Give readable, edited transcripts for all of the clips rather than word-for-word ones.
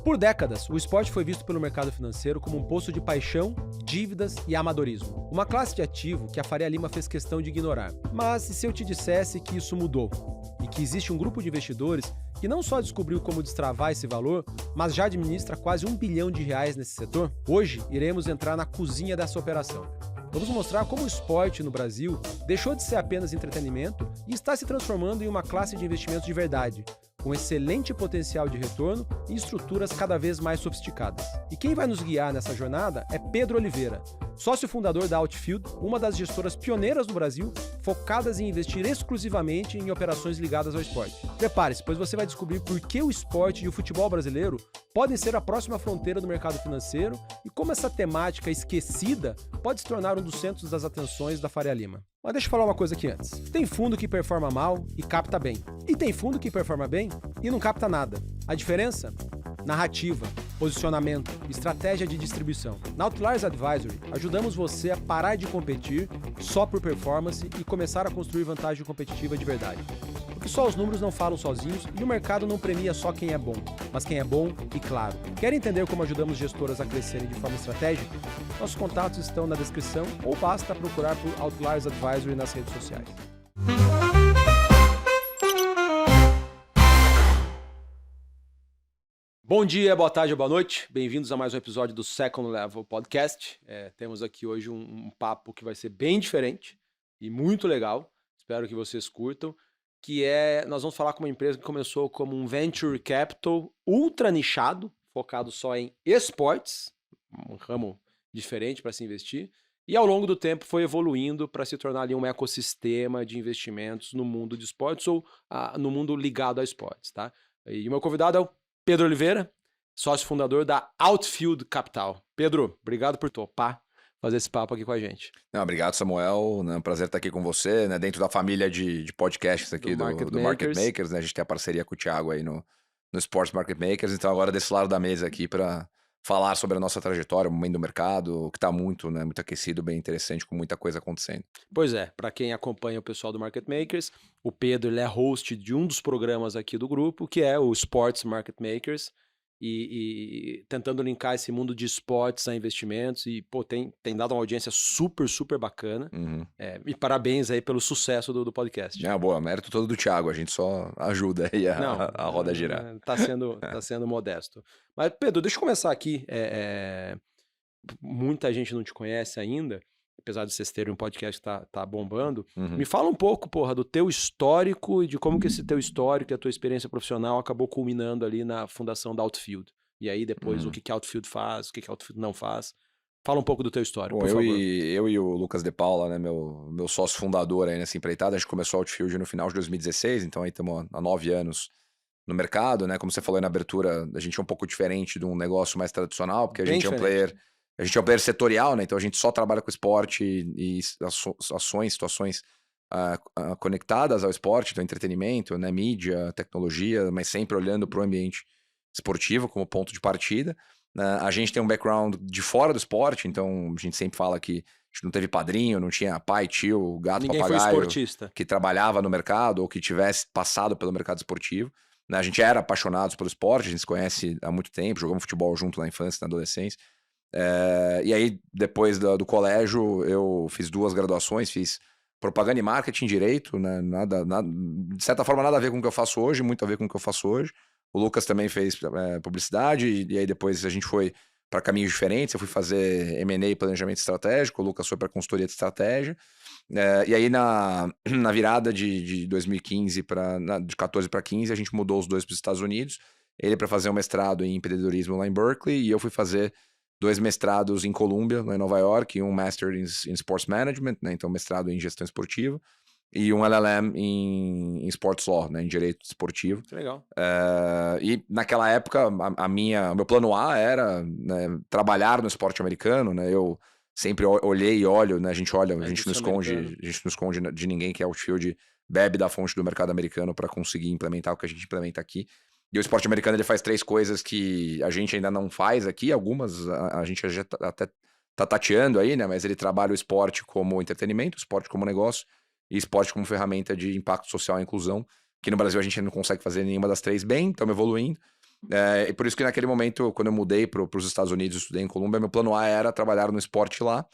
Por décadas, o esporte foi visto pelo mercado financeiro como um poço de paixão, dívidas e amadorismo. Uma classe de ativo que a Faria Lima fez questão de ignorar. Mas e se eu te dissesse que isso mudou? E que existe um grupo de investidores que não só descobriu como destravar esse valor, mas já administra quase R$1 bilhão nesse setor? Hoje, iremos entrar na cozinha dessa operação. Vamos mostrar como o esporte no Brasil deixou de ser apenas entretenimento e está se transformando em uma classe de investimentos de verdade, com excelente potencial de retorno e estruturas cada vez mais sofisticadas. E quem vai nos guiar nessa jornada é Pedro Oliveira, sócio fundador da Outfield, uma das gestoras pioneiras no Brasil, focadas em investir exclusivamente em operações ligadas ao esporte. Prepare-se, pois você vai descobrir por que o esporte e o futebol brasileiro podem ser a próxima fronteira do mercado financeiro e como essa temática esquecida pode se tornar um dos centros das atenções da Faria Lima. Mas deixa eu falar uma coisa aqui antes. Tem fundo que performa mal e capta bem. E tem fundo que performa bem e não capta nada. A diferença? Narrativa, posicionamento, estratégia de distribuição. Na Outliers Advisory, ajudamos você a parar de competir só por performance e começar a construir vantagem competitiva de verdade. Porque só os números não falam sozinhos e o mercado não premia só quem é bom, mas quem é bom e claro. Quer entender como ajudamos gestoras a crescerem de forma estratégica? Nossos contatos estão na descrição ou basta procurar por Outliers Advisory nas redes sociais. Bom dia, boa tarde ou boa noite. Bem-vindos a mais um episódio do Second Level Podcast. Temos aqui hoje um papo que vai ser bem diferente e muito legal. Espero que vocês curtam. Nós vamos falar com uma empresa que começou como um Venture Capital ultra nichado, focado só em esportes, um ramo diferente para se investir. E ao longo do tempo foi evoluindo para se tornar ali um ecossistema de investimentos no mundo de esportes ou no mundo ligado a esportes, tá? E o meu convidado é o Pedro Oliveira, sócio fundador da Outfield Capital. Pedro, obrigado por topar fazer esse papo aqui com a gente. Não, obrigado, Samuel. É um prazer estar aqui com você, né? Dentro da família de podcasts aqui do Market Makers, né? A gente tem a parceria com o Thiago aí no Sports Market Makers. Então agora desse lado da mesa aqui para falar sobre a nossa trajetória, o momento do mercado, que está muito, né? Muito aquecido, bem interessante, com muita coisa acontecendo. Pois é, para quem acompanha o pessoal do Market Makers, o Pedro ele é host de um dos programas aqui do grupo, que é o Sports Market Makers, e tentando linkar esse mundo de esportes a investimentos, e pô, tem dado uma audiência super, super bacana. Uhum. E parabéns aí pelo sucesso do podcast. Boa, mérito todo do Thiago, a gente só ajuda aí a roda a girar. Tá sendo modesto. Mas Pedro, deixa eu começar aqui. Muita gente não te conhece ainda, apesar de vocês terem um podcast que tá bombando. Uhum. Me fala um pouco, do teu histórico e de como que esse teu histórico e a tua experiência profissional acabou culminando ali na fundação da Outfield. E aí depois o que a Outfield faz, o que a Outfield não faz. Fala um pouco do teu histórico, por favor. Eu e o Lucas De Paula, né, meu sócio fundador aí nessa empreitada, a gente começou a Outfield no final de 2016, então aí estamos há 9 anos no mercado, né? Como você falou aí na abertura, a gente é um pouco diferente de um negócio mais tradicional, porque a gente é um player setorial, né? Então a gente só trabalha com esporte e situações conectadas ao esporte, então entretenimento, né? Mídia, tecnologia, mas sempre olhando para o ambiente esportivo como ponto de partida. A gente tem um background de fora do esporte, então a gente sempre fala que a gente não teve padrinho, não tinha pai, tio, gato, Ninguém papagaio foi esportista que trabalhava no mercado ou que tivesse passado pelo mercado esportivo. A gente era apaixonados pelo esporte, a gente se conhece há muito tempo, jogamos futebol junto na infância, na adolescência. E aí, depois do colégio, eu fiz 2 graduações, fiz propaganda e marketing, direito, né? De certa forma nada a ver com o que eu faço hoje, muito a ver com o que eu faço hoje. O Lucas também fez publicidade, e aí depois a gente foi para caminhos diferentes. Eu fui fazer M&A e planejamento estratégico, o Lucas foi para consultoria de estratégia. E aí na virada de 2015 de 14 para 15, a gente mudou os dois para os Estados Unidos. Ele para fazer um mestrado em empreendedorismo lá em Berkeley, e eu fui fazer 2 mestrados em Columbia, lá em Nova York, e um Master in Sports Management, né? Então mestrado em gestão esportiva, e um LLM em Sports Law, né? Em direito esportivo. Que legal. E naquela época, meu plano A era, né, trabalhar no esporte americano, né? Eu sempre olhei e olho, né? A gente não esconde de ninguém que a Outfield bebe da fonte do mercado americano para conseguir implementar o que a gente implementa aqui. E o esporte americano ele faz 3 coisas que a gente ainda não faz aqui, algumas a gente já até tá tateando aí, né? Mas ele trabalha o esporte como entretenimento, o esporte como negócio e esporte como ferramenta de impacto social e inclusão, que no Brasil a gente não consegue fazer nenhuma das 3 bem, estamos evoluindo. E por isso que naquele momento, quando eu mudei para os Estados Unidos, estudei em Colômbia, meu plano A era trabalhar no esporte lá.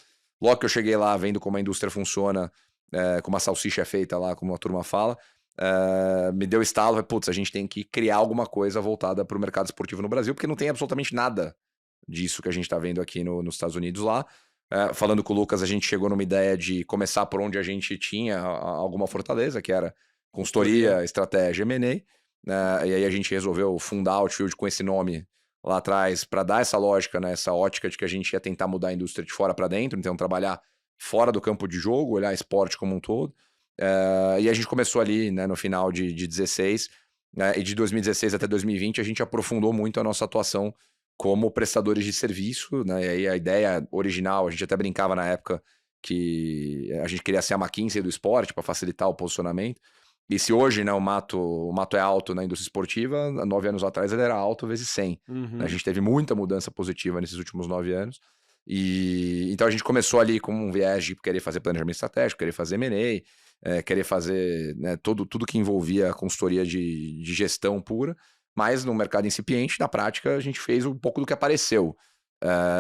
Logo que eu cheguei lá, vendo como a indústria funciona, como a salsicha é feita lá, como a turma fala, me deu estalo, putz, a gente tem que criar alguma coisa voltada para o mercado esportivo no Brasil, porque não tem absolutamente nada disso que a gente está vendo aqui nos Estados Unidos lá. Falando com o Lucas, a gente chegou numa ideia de começar por onde a gente tinha alguma fortaleza, que era consultoria, estratégia, M&A. E aí a gente resolveu fundar a Outfield com esse nome lá atrás para dar essa lógica, né, essa ótica de que a gente ia tentar mudar a indústria de fora para dentro, então trabalhar fora do campo de jogo, olhar esporte como um todo. E a gente começou ali, né, no final de 16, e de 2016 até 2020 a gente aprofundou muito a nossa atuação como prestadores de serviço, né? E aí a ideia original, a gente até brincava na época que a gente queria ser a McKinsey do esporte para facilitar o posicionamento. E se hoje, né, o mato é alto na indústria esportiva, 9 anos atrás ele era alto vezes 100. A gente teve muita mudança positiva nesses últimos 9 anos. E então a gente começou ali com um viés de querer fazer planejamento estratégico, querer fazer M&A, querer fazer, né, tudo que envolvia a consultoria de gestão pura. Mas no mercado incipiente, na prática, a gente fez um pouco do que apareceu.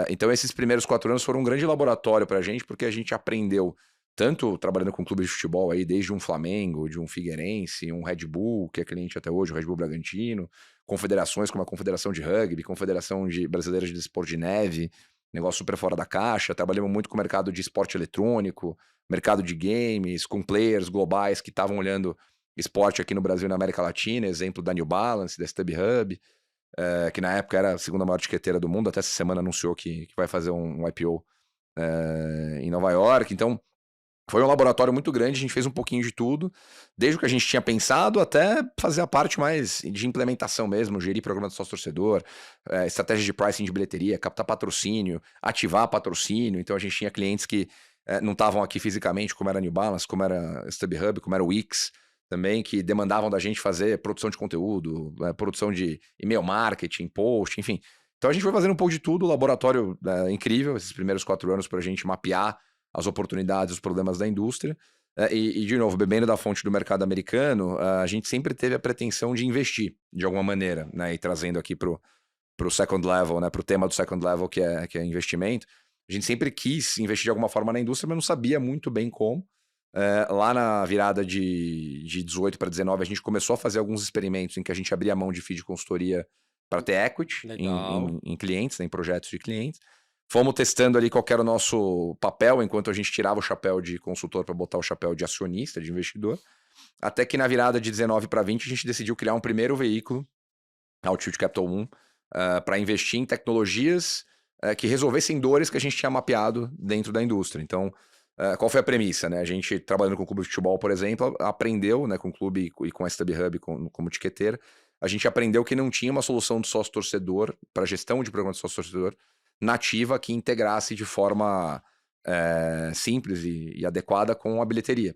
Então esses primeiros 4 anos foram um grande laboratório para a gente, porque a gente aprendeu tanto trabalhando com clubes de futebol aí, desde um Flamengo, de um Figueirense, um Red Bull, que é cliente até hoje, o Red Bull Bragantino, confederações como a Confederação de Rugby, Confederação Brasileira de Desporto de Neve, negócio super fora da caixa. Trabalhamos muito com o mercado de esporte eletrônico, mercado de games, com players globais que estavam olhando esporte aqui no Brasil e na América Latina, exemplo da New Balance, da StubHub, que na época era a segunda maior etiqueteira do mundo, até essa semana anunciou que vai fazer um IPO em Nova York. Então, foi um laboratório muito grande, a gente fez um pouquinho de tudo, desde o que a gente tinha pensado até fazer a parte mais de implementação mesmo, gerir programa de sócio-torcedor, estratégia de pricing de bilheteria, captar patrocínio, ativar patrocínio. Então a gente tinha clientes que não estavam aqui fisicamente, como era a New Balance, como era a StubHub, como era o Wix também, que demandavam da gente fazer produção de conteúdo, produção de e-mail marketing, post, enfim. Então a gente foi fazendo um pouco de tudo, laboratório incrível, esses primeiros 4 anos para a gente mapear as oportunidades, os problemas da indústria. De novo, bebendo da fonte do mercado americano, a gente sempre teve a pretensão de investir de alguma maneira, né? E trazendo aqui para o second level, né? Para o tema do second level, que é investimento. A gente sempre quis investir de alguma forma na indústria, mas não sabia muito bem como. Lá na virada de 18 para 19, a gente começou a fazer alguns experimentos em que a gente abria a mão de FII de consultoria para ter equity em clientes, né, em projetos de clientes. Fomos testando ali qual era o nosso papel, enquanto a gente tirava o chapéu de consultor para botar o chapéu de acionista, de investidor. Até que na virada de 19 para 20, a gente decidiu criar um primeiro veículo, a Outfield Capital 1, para investir em tecnologias que resolvessem dores que a gente tinha mapeado dentro da indústria. Então, qual foi a premissa? Né? A gente, trabalhando com o clube de futebol, por exemplo, aprendeu, né, com o clube e com a StubHub como etiqueteira, a gente aprendeu que não tinha uma solução de sócio-torcedor para gestão de programa de sócio-torcedor nativa que integrasse de forma simples e adequada com a bilheteria.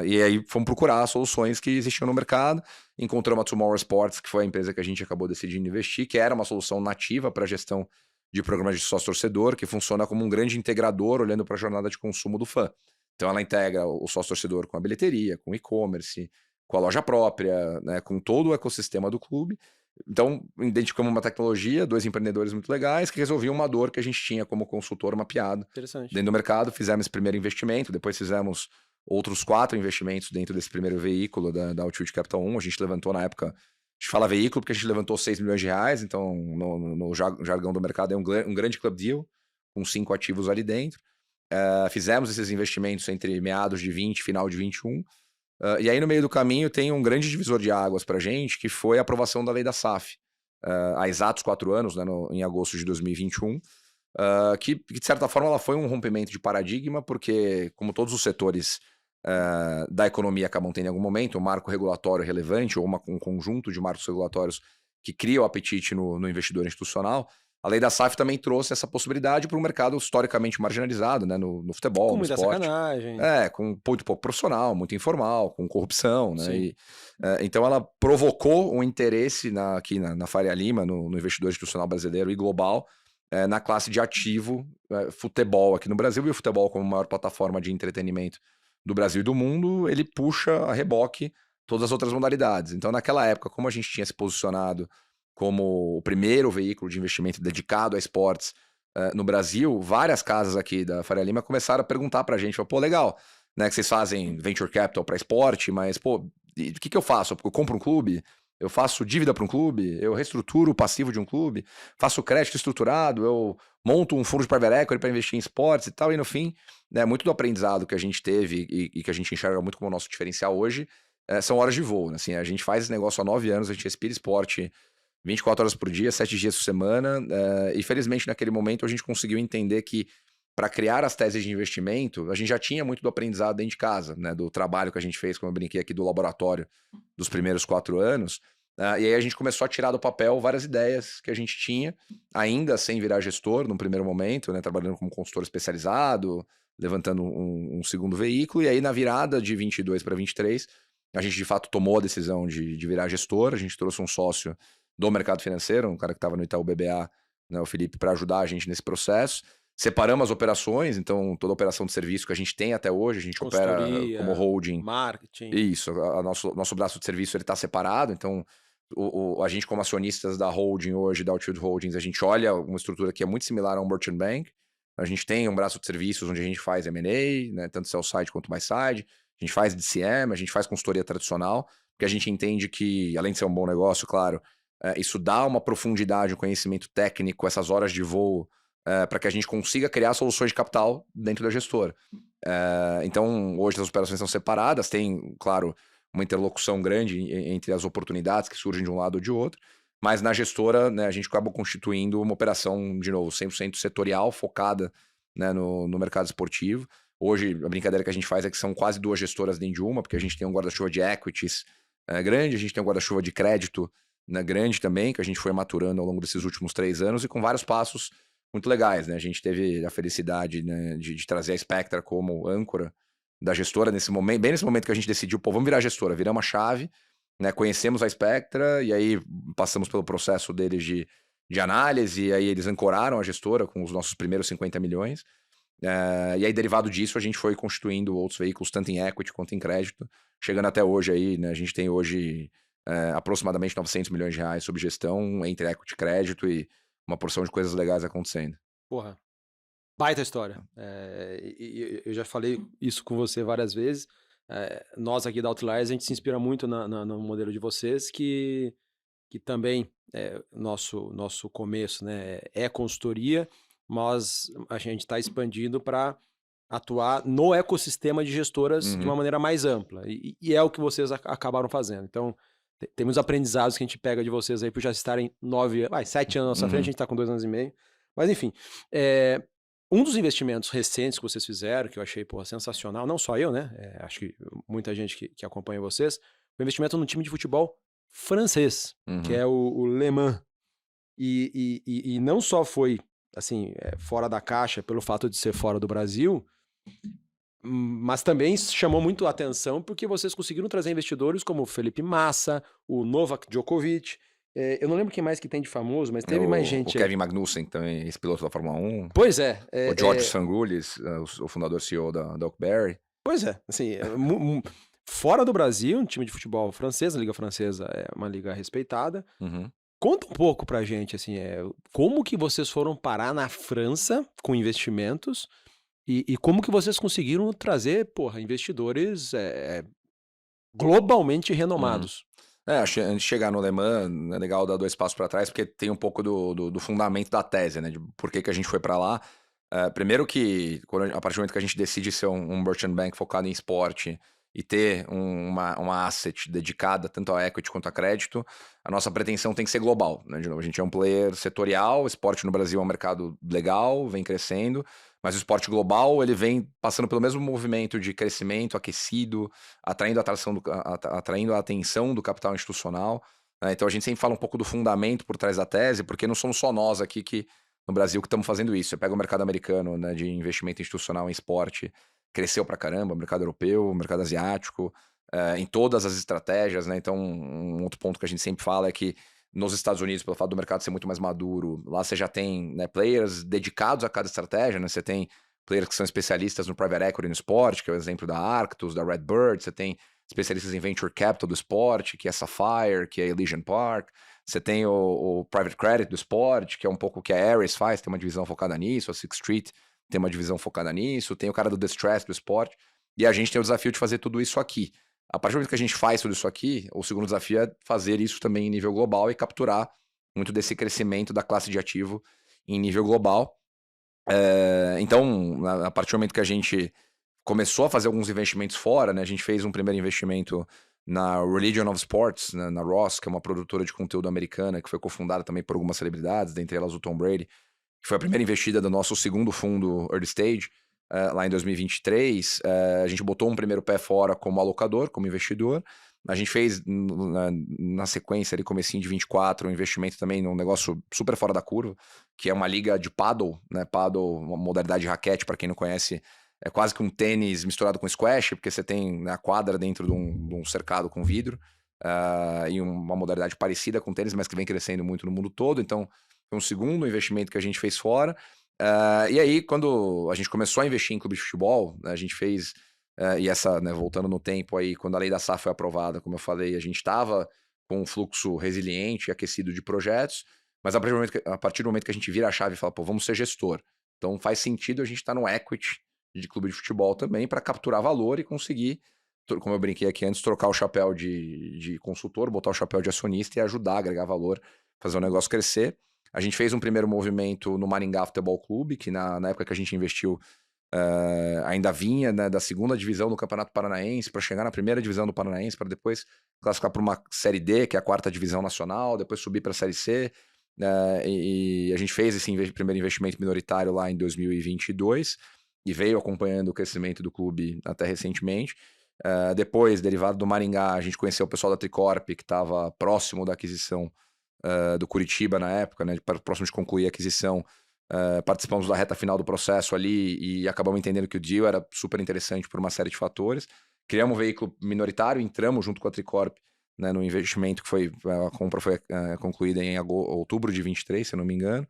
E aí fomos procurar soluções que existiam no mercado, encontramos a Tomorrow Sports, que foi a empresa que a gente acabou decidindo investir, que era uma solução nativa para gestão de programas de sócio-torcedor, que funciona como um grande integrador olhando para a jornada de consumo do fã. Então ela integra o sócio-torcedor com a bilheteria, com o e-commerce, com a loja própria, né, com todo o ecossistema do clube. Então, identificamos uma tecnologia, 2 empreendedores muito legais que resolviam uma dor que a gente tinha como consultor mapeado dentro do mercado. Fizemos esse primeiro investimento, depois fizemos outros 4 investimentos dentro desse primeiro veículo da Outfield Capital 1. A gente levantou na época, a gente fala veículo porque a gente levantou 6 milhões de reais, então no jargão do mercado é um grande club deal, com 5 ativos ali dentro. Fizemos esses investimentos entre meados de 20 e final de 21. E aí no meio do caminho tem um grande divisor de águas para a gente, que foi a aprovação da lei da SAF, há exatos 4 anos, né, em agosto de 2021, que de certa forma ela foi um rompimento de paradigma, porque como todos os setores da economia acabam tendo em algum momento um marco regulatório relevante ou um conjunto de marcos regulatórios que cria o apetite no investidor institucional, a lei da SAF também trouxe essa possibilidade para um mercado historicamente marginalizado, né, no futebol, Com no muita esporte. sacanagem. Com muito pouco profissional, muito informal, com corrupção, né? Então ela provocou um interesse aqui na Faria Lima, no investidor institucional brasileiro e global, na classe de ativo futebol aqui no Brasil. E o futebol, como maior plataforma de entretenimento do Brasil e do mundo, ele puxa a reboque todas as outras modalidades. Então naquela época, como a gente tinha se posicionado como o primeiro veículo de investimento dedicado a esportes no Brasil, várias casas aqui da Faria Lima começaram a perguntar pra gente, pô, legal, né, que vocês fazem venture capital para esporte, mas, pô, o que eu faço? Eu compro um clube? Eu faço dívida para um clube? Eu reestruturo o passivo de um clube? Faço crédito estruturado? Eu monto um fundo de private equity para investir em esportes e tal? E no fim, né, muito do aprendizado que a gente teve e que a gente enxerga muito como nosso diferencial hoje são horas de voo. Né? Assim, a gente faz esse negócio há 9 anos, a gente respira esporte 24 horas por dia, 7 dias por semana, e felizmente naquele momento a gente conseguiu entender que para criar as teses de investimento, a gente já tinha muito do aprendizado dentro de casa, né, do trabalho que a gente fez, como eu brinquei aqui, do laboratório dos primeiros 4 anos, e aí a gente começou a tirar do papel várias ideias que a gente tinha, ainda sem virar gestor no primeiro momento, né, trabalhando como consultor especializado, levantando um segundo veículo, e aí na virada de 22 para 23, a gente de fato tomou a decisão de virar gestor, a gente trouxe um sócio do mercado financeiro, um cara que estava no Itaú BBA, né, o Felipe, para ajudar a gente nesse processo. Separamos as operações, então toda a operação de serviço que a gente tem até hoje, a gente opera como holding. Marketing. Isso, nosso braço de serviço ele está separado, então a gente como acionistas da holding hoje, da Altitude Holdings, a gente olha uma estrutura que é muito similar a um merchant bank. A gente tem um braço de serviços onde a gente faz M&A, né, tanto sell side quanto buy side, a gente faz DCM, a gente faz consultoria tradicional, porque a gente entende que, além de ser um bom negócio, claro, isso dá uma profundidade, um conhecimento técnico, essas horas de voo, para que a gente consiga criar soluções de capital dentro da gestora. Então, hoje as operações são separadas, tem, claro, uma interlocução grande entre as oportunidades que surgem de um lado ou de outro, mas na gestora, né, a gente acaba constituindo uma operação, de novo, 100% setorial, focada, né, no mercado esportivo. Hoje, a brincadeira que a gente faz é que são quase 2 gestoras dentro de uma, porque a gente tem um guarda-chuva de equities grande, a gente tem um guarda-chuva de crédito, né, grande também, que a gente foi maturando ao longo desses últimos 3 anos e com vários passos muito legais, né? A gente teve a felicidade, né, de trazer a Spectra como âncora da gestora nesse momento, bem nesse momento que a gente decidiu, pô, vamos virar gestora, viramos a chave, né? Conhecemos a Spectra e aí passamos pelo processo deles de análise, e aí eles ancoraram a gestora com os nossos primeiros 50 milhões. E aí, derivado disso, a gente foi constituindo outros veículos, tanto em equity quanto em crédito, chegando até hoje aí, né? A gente tem hoje aproximadamente 900 milhões de reais sob gestão entre equity e crédito e uma porção de coisas legais acontecendo. Porra, baita história. Eu já falei isso com você várias vezes. Nós aqui da Outliers, a gente se inspira muito no modelo de vocês, que também nosso começo, né, é consultoria, mas a gente está expandindo para atuar no ecossistema de gestoras de uma maneira mais ampla. E é o que vocês acabaram fazendo. Então, temos aprendizados que a gente pega de vocês aí por já estarem 7 anos na nossa frente, a gente está com 2 anos e meio. Mas, enfim, um dos investimentos recentes que vocês fizeram, que eu achei, pô, sensacional, não só eu, né? Acho que muita gente que acompanha vocês, foi um investimento no time de futebol francês, que é o Le Mans. E não só foi, assim, fora da caixa pelo fato de ser fora do Brasil, mas também chamou muito a atenção porque vocês conseguiram trazer investidores como o Felipe Massa, o Novak Djokovic. Eu não lembro quem mais que tem de famoso, mas teve mais gente. O Kevin Magnussen também, esse piloto da Fórmula 1. Pois é. O George Sangoulis, o fundador CEO da Oakberry. Pois é, assim, fora do Brasil, um time de futebol francês, a Liga Francesa é uma liga respeitada. Conta um pouco pra gente, assim, como que vocês foram parar na França com investimentos e como que vocês conseguiram trazer, porra, investidores globalmente renomados. Antes de chegar no Le Mans, é legal dar 2 passos para trás, porque tem um pouco do fundamento da tese, né? De por que a gente foi para lá. Primeiro que, a partir do momento que a gente decide ser um merchant bank focado em esporte e ter uma asset dedicada tanto a equity quanto a crédito, a nossa pretensão tem que ser global, né? De novo, a gente é um player setorial, o esporte no Brasil é um mercado legal, vem crescendo, mas o esporte global ele vem passando pelo mesmo movimento de crescimento aquecido, atraindo a atenção do capital institucional. Então a gente sempre fala um pouco do fundamento por trás da tese, porque não somos só nós aqui no Brasil que estamos fazendo isso. Você pega o mercado americano, né, de investimento institucional em esporte, cresceu pra caramba, o mercado europeu, o mercado asiático, em todas as estratégias, né? Então um outro ponto que a gente sempre fala é que nos Estados Unidos, pelo fato do mercado ser muito mais maduro, lá você já tem, né, players dedicados a cada estratégia, né? Você tem players que são especialistas no private equity no esporte, que é o exemplo da Arctus, da Redbird, você tem especialistas em venture capital do esporte, que é Sapphire, que é Elysian Park, Você tem o Private Credit do esporte, que é um pouco o que a Ares faz, tem uma divisão focada nisso, a Sixth Street tem uma divisão focada nisso, tem o cara do Distress do esporte, e a gente tem o desafio de fazer tudo isso aqui. A partir do momento que a gente faz tudo isso aqui, o segundo desafio é fazer isso também em nível global e capturar muito desse crescimento da classe de ativo em nível global. Então, a partir do momento que a gente começou a fazer alguns investimentos fora, né? A gente fez um primeiro investimento na Religion of Sports, né, na Ross, que é uma produtora de conteúdo americana, que foi cofundada também por algumas celebridades, dentre elas o Tom Brady, que foi a primeira investida do nosso segundo fundo Early Stage, lá em 2023. A gente botou um primeiro pé fora como alocador, como investidor. A gente fez, na sequência, ali, comecinho de 24, um investimento também num negócio super fora da curva, que é uma liga de paddle, né? Paddle, uma modalidade de raquete, para quem não conhece, é quase que um tênis misturado com squash, porque você tem, né, a quadra dentro de um cercado com vidro, e uma modalidade parecida com tênis, mas que vem crescendo muito no mundo todo. Então, foi um segundo investimento que a gente fez fora. E aí, quando a gente começou a investir em clube de futebol, a gente fez... e essa, né, voltando no tempo aí, quando a lei da SAF foi aprovada, como eu falei, a gente estava com um fluxo resiliente e aquecido de projetos, mas a partir do momento que a gente vira a chave e fala, pô, vamos ser gestor. Então faz sentido a gente estar no equity de clube de futebol também para capturar valor e conseguir, como eu brinquei aqui antes, trocar o chapéu de consultor, botar o chapéu de acionista e ajudar a agregar valor, fazer o negócio crescer. A gente fez um primeiro movimento no Maringá Futebol Clube, que na época que a gente investiu, ainda vinha, né, da segunda divisão do Campeonato Paranaense para chegar na primeira divisão do Paranaense, para depois classificar para uma Série D, que é a quarta divisão nacional, depois subir para a Série C. E a gente fez esse primeiro investimento minoritário lá em 2022 e veio acompanhando o crescimento do clube até recentemente. Depois, derivado do Maringá, a gente conheceu o pessoal da Tricorp, que estava próximo da aquisição do Curitiba na época, né, próximo de concluir a aquisição. Participamos da reta final do processo ali e acabamos entendendo que o deal era super interessante por uma série de fatores. Criamos um veículo minoritário, entramos junto com a Tricorp, né, no investimento que foi... A compra foi concluída em outubro de 23, se eu não me engano.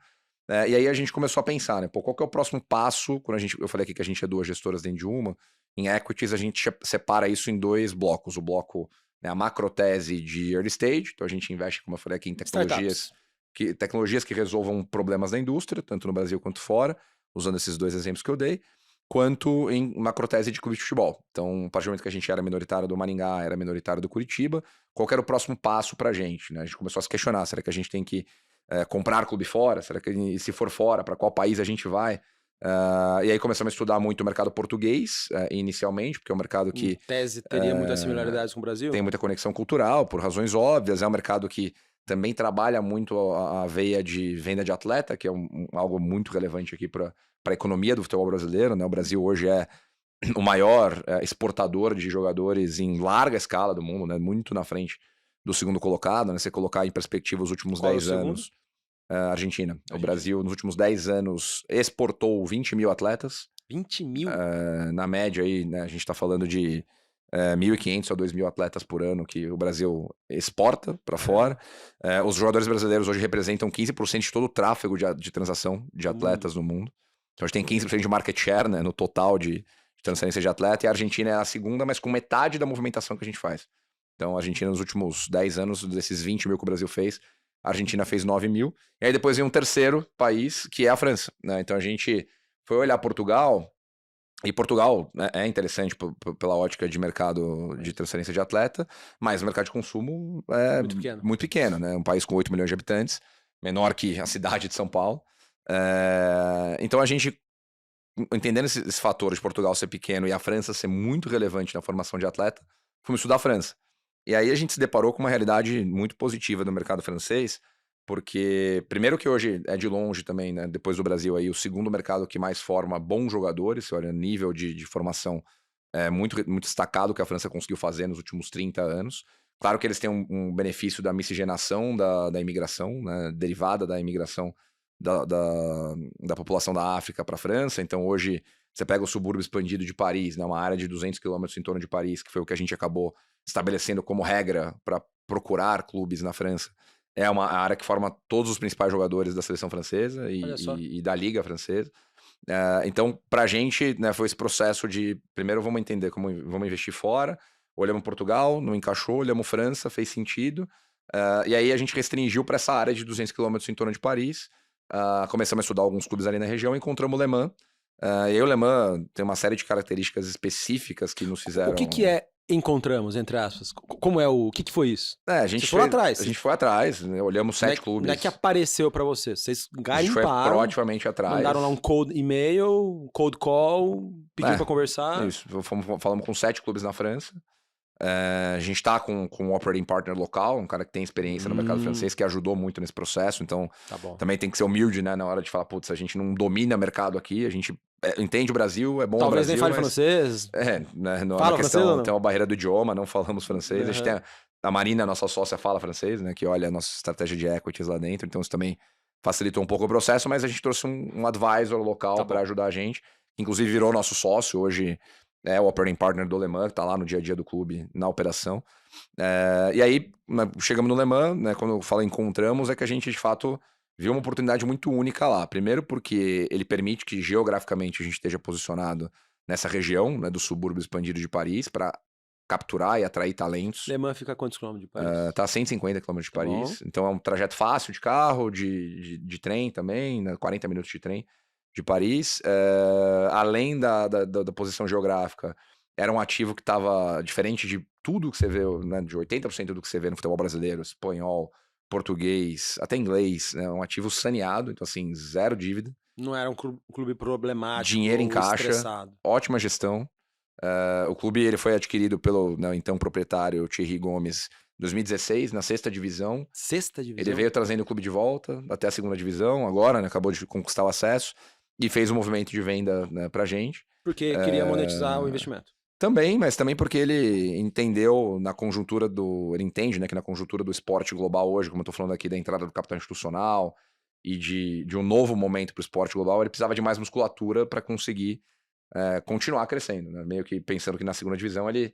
E aí a gente começou a pensar, né? Pô, qual que é o próximo passo? Quando eu falei aqui que a gente é duas gestoras dentro de uma, em equities a gente separa isso em dois blocos. O bloco, né, a macrotese de early stage, então a gente investe, como eu falei aqui, em tecnologias que resolvam problemas da indústria, tanto no Brasil quanto fora, usando esses dois exemplos que eu dei, quanto em macrotese de clube de futebol. Então, a partir do momento que a gente era minoritário do Maringá, era minoritário do Curitiba, qual era o próximo passo pra gente, né? A gente começou a se questionar, será que a gente tem que comprar clube fora? Será que, se for fora, para qual país a gente vai? E aí começamos a estudar muito o mercado português, inicialmente, porque é um mercado que... Em tese teria muitas similaridades com o Brasil? Tem muita conexão cultural, por razões óbvias. É um mercado que também trabalha muito a veia de venda de atleta, que é algo muito relevante aqui para a economia do futebol brasileiro, né? O Brasil hoje é o maior exportador de jogadores em larga escala do mundo, né? Muito na frente do segundo colocado, né? Se colocar em perspectiva os últimos 10 anos. Argentina. O Brasil, nos últimos 10 anos, exportou 20 mil atletas. 20 mil? Na média aí, né, a gente está falando de 1.500 a 2.000 atletas por ano que o Brasil exporta para fora. Os jogadores brasileiros hoje representam 15% de todo o tráfego de transação de atletas no mundo. Então a gente tem 15% de market share, né, no total de transferência de atleta, e a Argentina é a segunda, mas com metade da movimentação que a gente faz. Então a Argentina, nos últimos 10 anos, desses 20 mil que o Brasil fez, a Argentina fez 9 mil. E aí depois vem um terceiro país, que é a França, né? Então a gente foi olhar Portugal, e Portugal, né, é interessante pela ótica de mercado de transferência de atleta, mas o mercado de consumo é muito pequeno, né? Um país com 8 milhões de habitantes, menor que a cidade de São Paulo. Então a gente, entendendo esse fator de Portugal ser pequeno e a França ser muito relevante na formação de atleta, fomos estudar a França. E aí a gente se deparou com uma realidade muito positiva do mercado francês, porque, primeiro que hoje é de longe também, né, depois do Brasil, aí, o segundo mercado que mais forma bons jogadores, olha, nível de formação muito, muito destacado que a França conseguiu fazer nos últimos 30 anos. Claro que eles têm um benefício da miscigenação da imigração, né, derivada da imigração da população da África para a França. Então hoje você pega o subúrbio expandido de Paris, né, uma área de 200 quilômetros em torno de Paris, que foi o que a gente acabou estabelecendo como regra para procurar clubes na França. É uma área que forma todos os principais jogadores da seleção francesa e da liga francesa. Então, para a gente, né, foi esse processo de, primeiro vamos entender como vamos investir fora, olhamos Portugal, não encaixou, olhamos França, fez sentido, E aí a gente restringiu para essa área de 200 quilômetros em torno de Paris. Começamos a estudar alguns clubes ali na região e encontramos o Le Mans. E aí o Le Mans tem uma série de características específicas que nos fizeram... O que é encontramos, entre aspas? Como é o que foi isso? A gente Vocês foram atrás. A gente foi atrás, né? Olhamos 7 clubes. Não é que apareceu pra vocês. Vocês A gente foi garimparam, proativamente atrás. mandaram lá um cold e-mail, cold call, pediram pra conversar. Isso, falamos com 7 clubes na França. A gente tá com um operating partner local, um cara que tem experiência no mercado francês, que ajudou muito nesse processo, então também tem que ser humilde, né, na hora de falar, putz, a gente não domina mercado aqui, a gente entende o Brasil, é bom o Brasil, Talvez nem fale francês. Né, não Fala é uma questão, francês, tem uma barreira do idioma, não falamos francês, a gente tem a Marina, nossa sócia, fala francês, né, que olha a nossa estratégia de equities lá dentro, então isso também facilitou um pouco o processo, mas a gente trouxe um advisor local para ajudar a gente, inclusive virou nosso sócio hoje, o operating partner do Le Mans, que tá lá no dia a dia do clube, na operação. E aí, chegamos no Le Mans, né, quando eu falo encontramos, é que a gente, de fato, viu uma oportunidade muito única lá. Primeiro porque ele permite que, geograficamente, a gente esteja posicionado nessa região, né, do subúrbio expandido de Paris, para capturar e atrair talentos. Le Mans fica a quantos quilômetros de Paris? Tá a 150 quilômetros de Paris. Então é um trajeto fácil de carro, de trem também, né, 40 minutos de trem de Paris, além da posição geográfica, era um ativo que estava diferente de tudo que você vê, né, de 80% do que você vê no futebol brasileiro, espanhol, português, até inglês, né, um ativo saneado, então assim, zero dívida. Não era um clube problemático, dinheiro em caixa, estressado. Ótima gestão. O clube ele foi adquirido pelo então proprietário Thierry Gomes em 2016, na 6ª divisão. 6ª divisão? Ele veio trazendo o clube de volta até a 2ª divisão, agora, né, acabou de conquistar o acesso. E fez um movimento de venda, né, pra gente. Porque queria monetizar o investimento. Também, mas também porque ele entendeu na conjuntura ele entende, né, que na conjuntura do esporte global hoje, como eu tô falando aqui da entrada do capital institucional e de um novo momento pro esporte global, ele precisava de mais musculatura para conseguir continuar crescendo, né? Meio que pensando que na 2ª divisão ele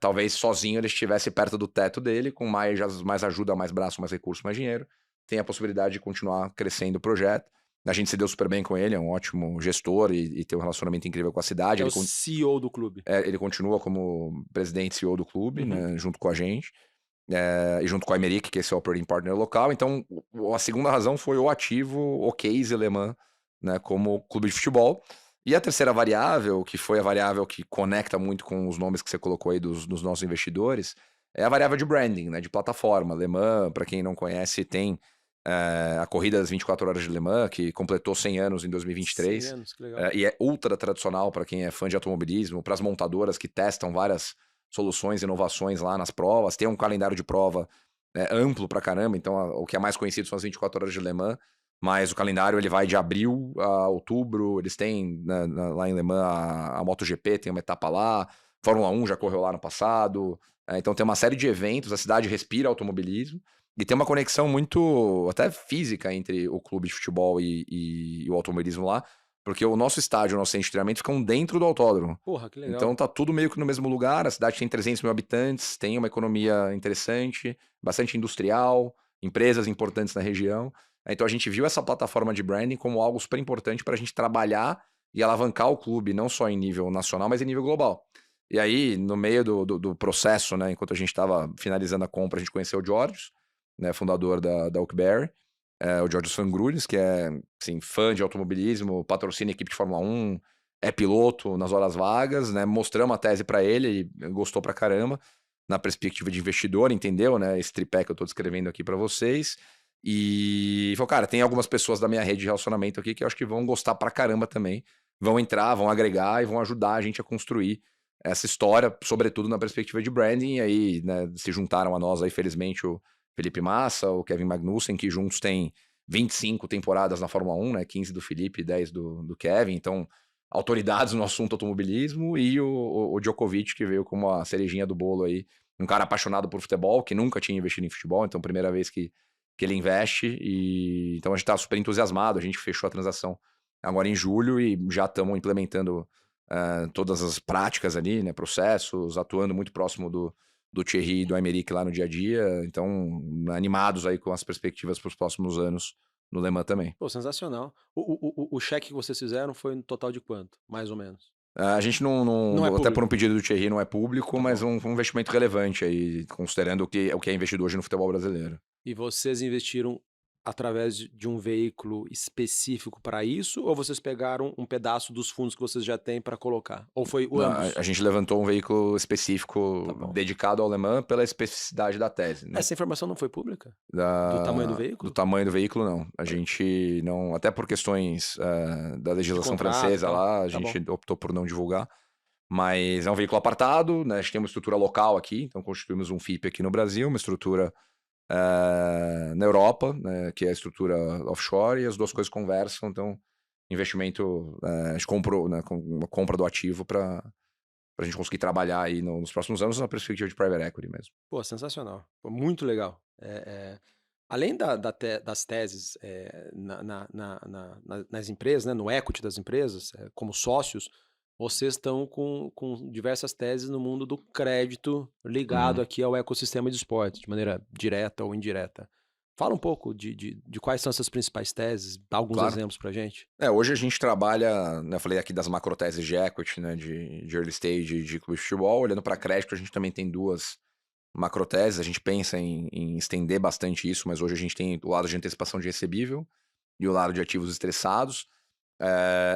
talvez sozinho ele estivesse perto do teto dele, com mais ajuda, mais braço, mais recurso, mais dinheiro, tem a possibilidade de continuar crescendo o projeto. A gente se deu super bem com ele, é um ótimo gestor e tem um relacionamento incrível com a cidade. É o CEO do clube. Ele continua como presidente e CEO do clube, né, junto com a gente. E junto com a Emeric, que é esse operating partner local. Então, a segunda razão foi o ativo, o case Le Mans, né, como clube de futebol. E a terceira variável, que foi a variável que conecta muito com os nomes que você colocou aí dos nossos investidores, é a variável de branding, né, de plataforma. Le Mans, para quem não conhece, tem a corrida das 24 horas de Le Mans, que completou 100 anos em 2023. 100 anos, que legal. E é ultra tradicional para quem é fã de automobilismo, para as montadoras que testam várias soluções, inovações lá nas provas. Tem um calendário de prova amplo pra caramba, então o que é mais conhecido são as 24 horas de Le Mans, mas o calendário ele vai de abril a outubro. Eles têm lá em Le Mans a MotoGP, tem uma etapa lá, Fórmula 1 já correu lá no passado, então tem uma série de eventos, a cidade respira automobilismo. E tem uma conexão muito, até física, entre o clube de futebol e o automobilismo lá, porque o nosso estádio, o nosso centro de treinamento ficam dentro do autódromo. Porra, que legal. Então tá tudo meio que no mesmo lugar, a cidade tem 300 mil habitantes, tem uma economia interessante, bastante industrial, empresas importantes na região. Então a gente viu essa plataforma de branding como algo super importante para a gente trabalhar e alavancar o clube, não só em nível nacional, mas em nível global. E aí, no meio do processo, né, enquanto a gente estava finalizando a compra, a gente conheceu o Georgios, né, fundador da Oakberry, o Georgios Fangrudes, que é assim, fã de automobilismo, patrocina a equipe de Fórmula 1, é piloto nas horas vagas, né? Mostramos a tese para ele, ele gostou pra caramba, na perspectiva de investidor, entendeu, né? Esse tripé que eu tô descrevendo aqui para vocês. E falou, cara, tem algumas pessoas da minha rede de relacionamento aqui que eu acho que vão gostar pra caramba também, vão entrar, vão agregar e vão ajudar a gente a construir essa história, sobretudo na perspectiva de branding. E aí, né, se juntaram a nós aí, felizmente, o Felipe Massa, o Kevin Magnussen, que juntos têm 25 temporadas na Fórmula 1, né? 15 do Felipe e 10 do Kevin. Então, autoridades no assunto automobilismo. E o Djokovic, que veio como a cerejinha do bolo aí. Um cara apaixonado por futebol, que nunca tinha investido em futebol. Então, primeira vez que ele investe. E então, a gente tá super entusiasmado. A gente fechou a transação agora em julho e já estamos implementando todas as práticas ali, né? Processos, atuando muito próximo do Thierry e do Aymeric lá no dia a dia, então animados aí com as perspectivas para os próximos anos no Le Mans também. Pô, sensacional. O cheque que vocês fizeram foi no total de quanto, mais ou menos? A gente não é até público. por um pedido do Thierry, não é público, Tá mas bom. um investimento relevante aí, considerando o que é investido hoje no futebol brasileiro. E vocês investiram através de um veículo específico para isso, ou vocês pegaram um pedaço dos fundos que vocês já têm para colocar? Ou foi o Não, ambos? a gente levantou um veículo específico Tá bom. dedicado ao alemão pela especificidade da tese, né? Essa informação não foi pública? Do tamanho do Do veículo? tamanho do veículo, não. A gente não, até por questões da legislação contrato e francesa tal. lá, a Tá gente optou por não divulgar. Mas é um veículo apartado, né? A gente tem uma estrutura local aqui, então constituímos um FIP aqui no Brasil, uma estrutura na Europa, né? Que é a estrutura offshore, e as duas coisas conversam, então investimento, a gente comprou, né? Com uma compra do ativo para a gente conseguir trabalhar aí nos próximos anos na perspectiva de private equity mesmo. Pô, sensacional. Pô, muito legal. Além das teses nas empresas, né, no equity das empresas, como sócios, vocês estão com diversas teses no mundo do crédito ligado Uhum. aqui ao ecossistema de esporte, de maneira direta ou indireta. Fala um pouco de quais são essas principais teses, dá alguns Claro. exemplos pra gente. Hoje a gente trabalha, né, eu falei aqui das macroteses de equity, né, de early stage de clube de futebol. Olhando para crédito, a gente também tem duas macroteses. A gente pensa em estender bastante isso, mas hoje a gente tem o lado de antecipação de recebível e o lado de ativos estressados.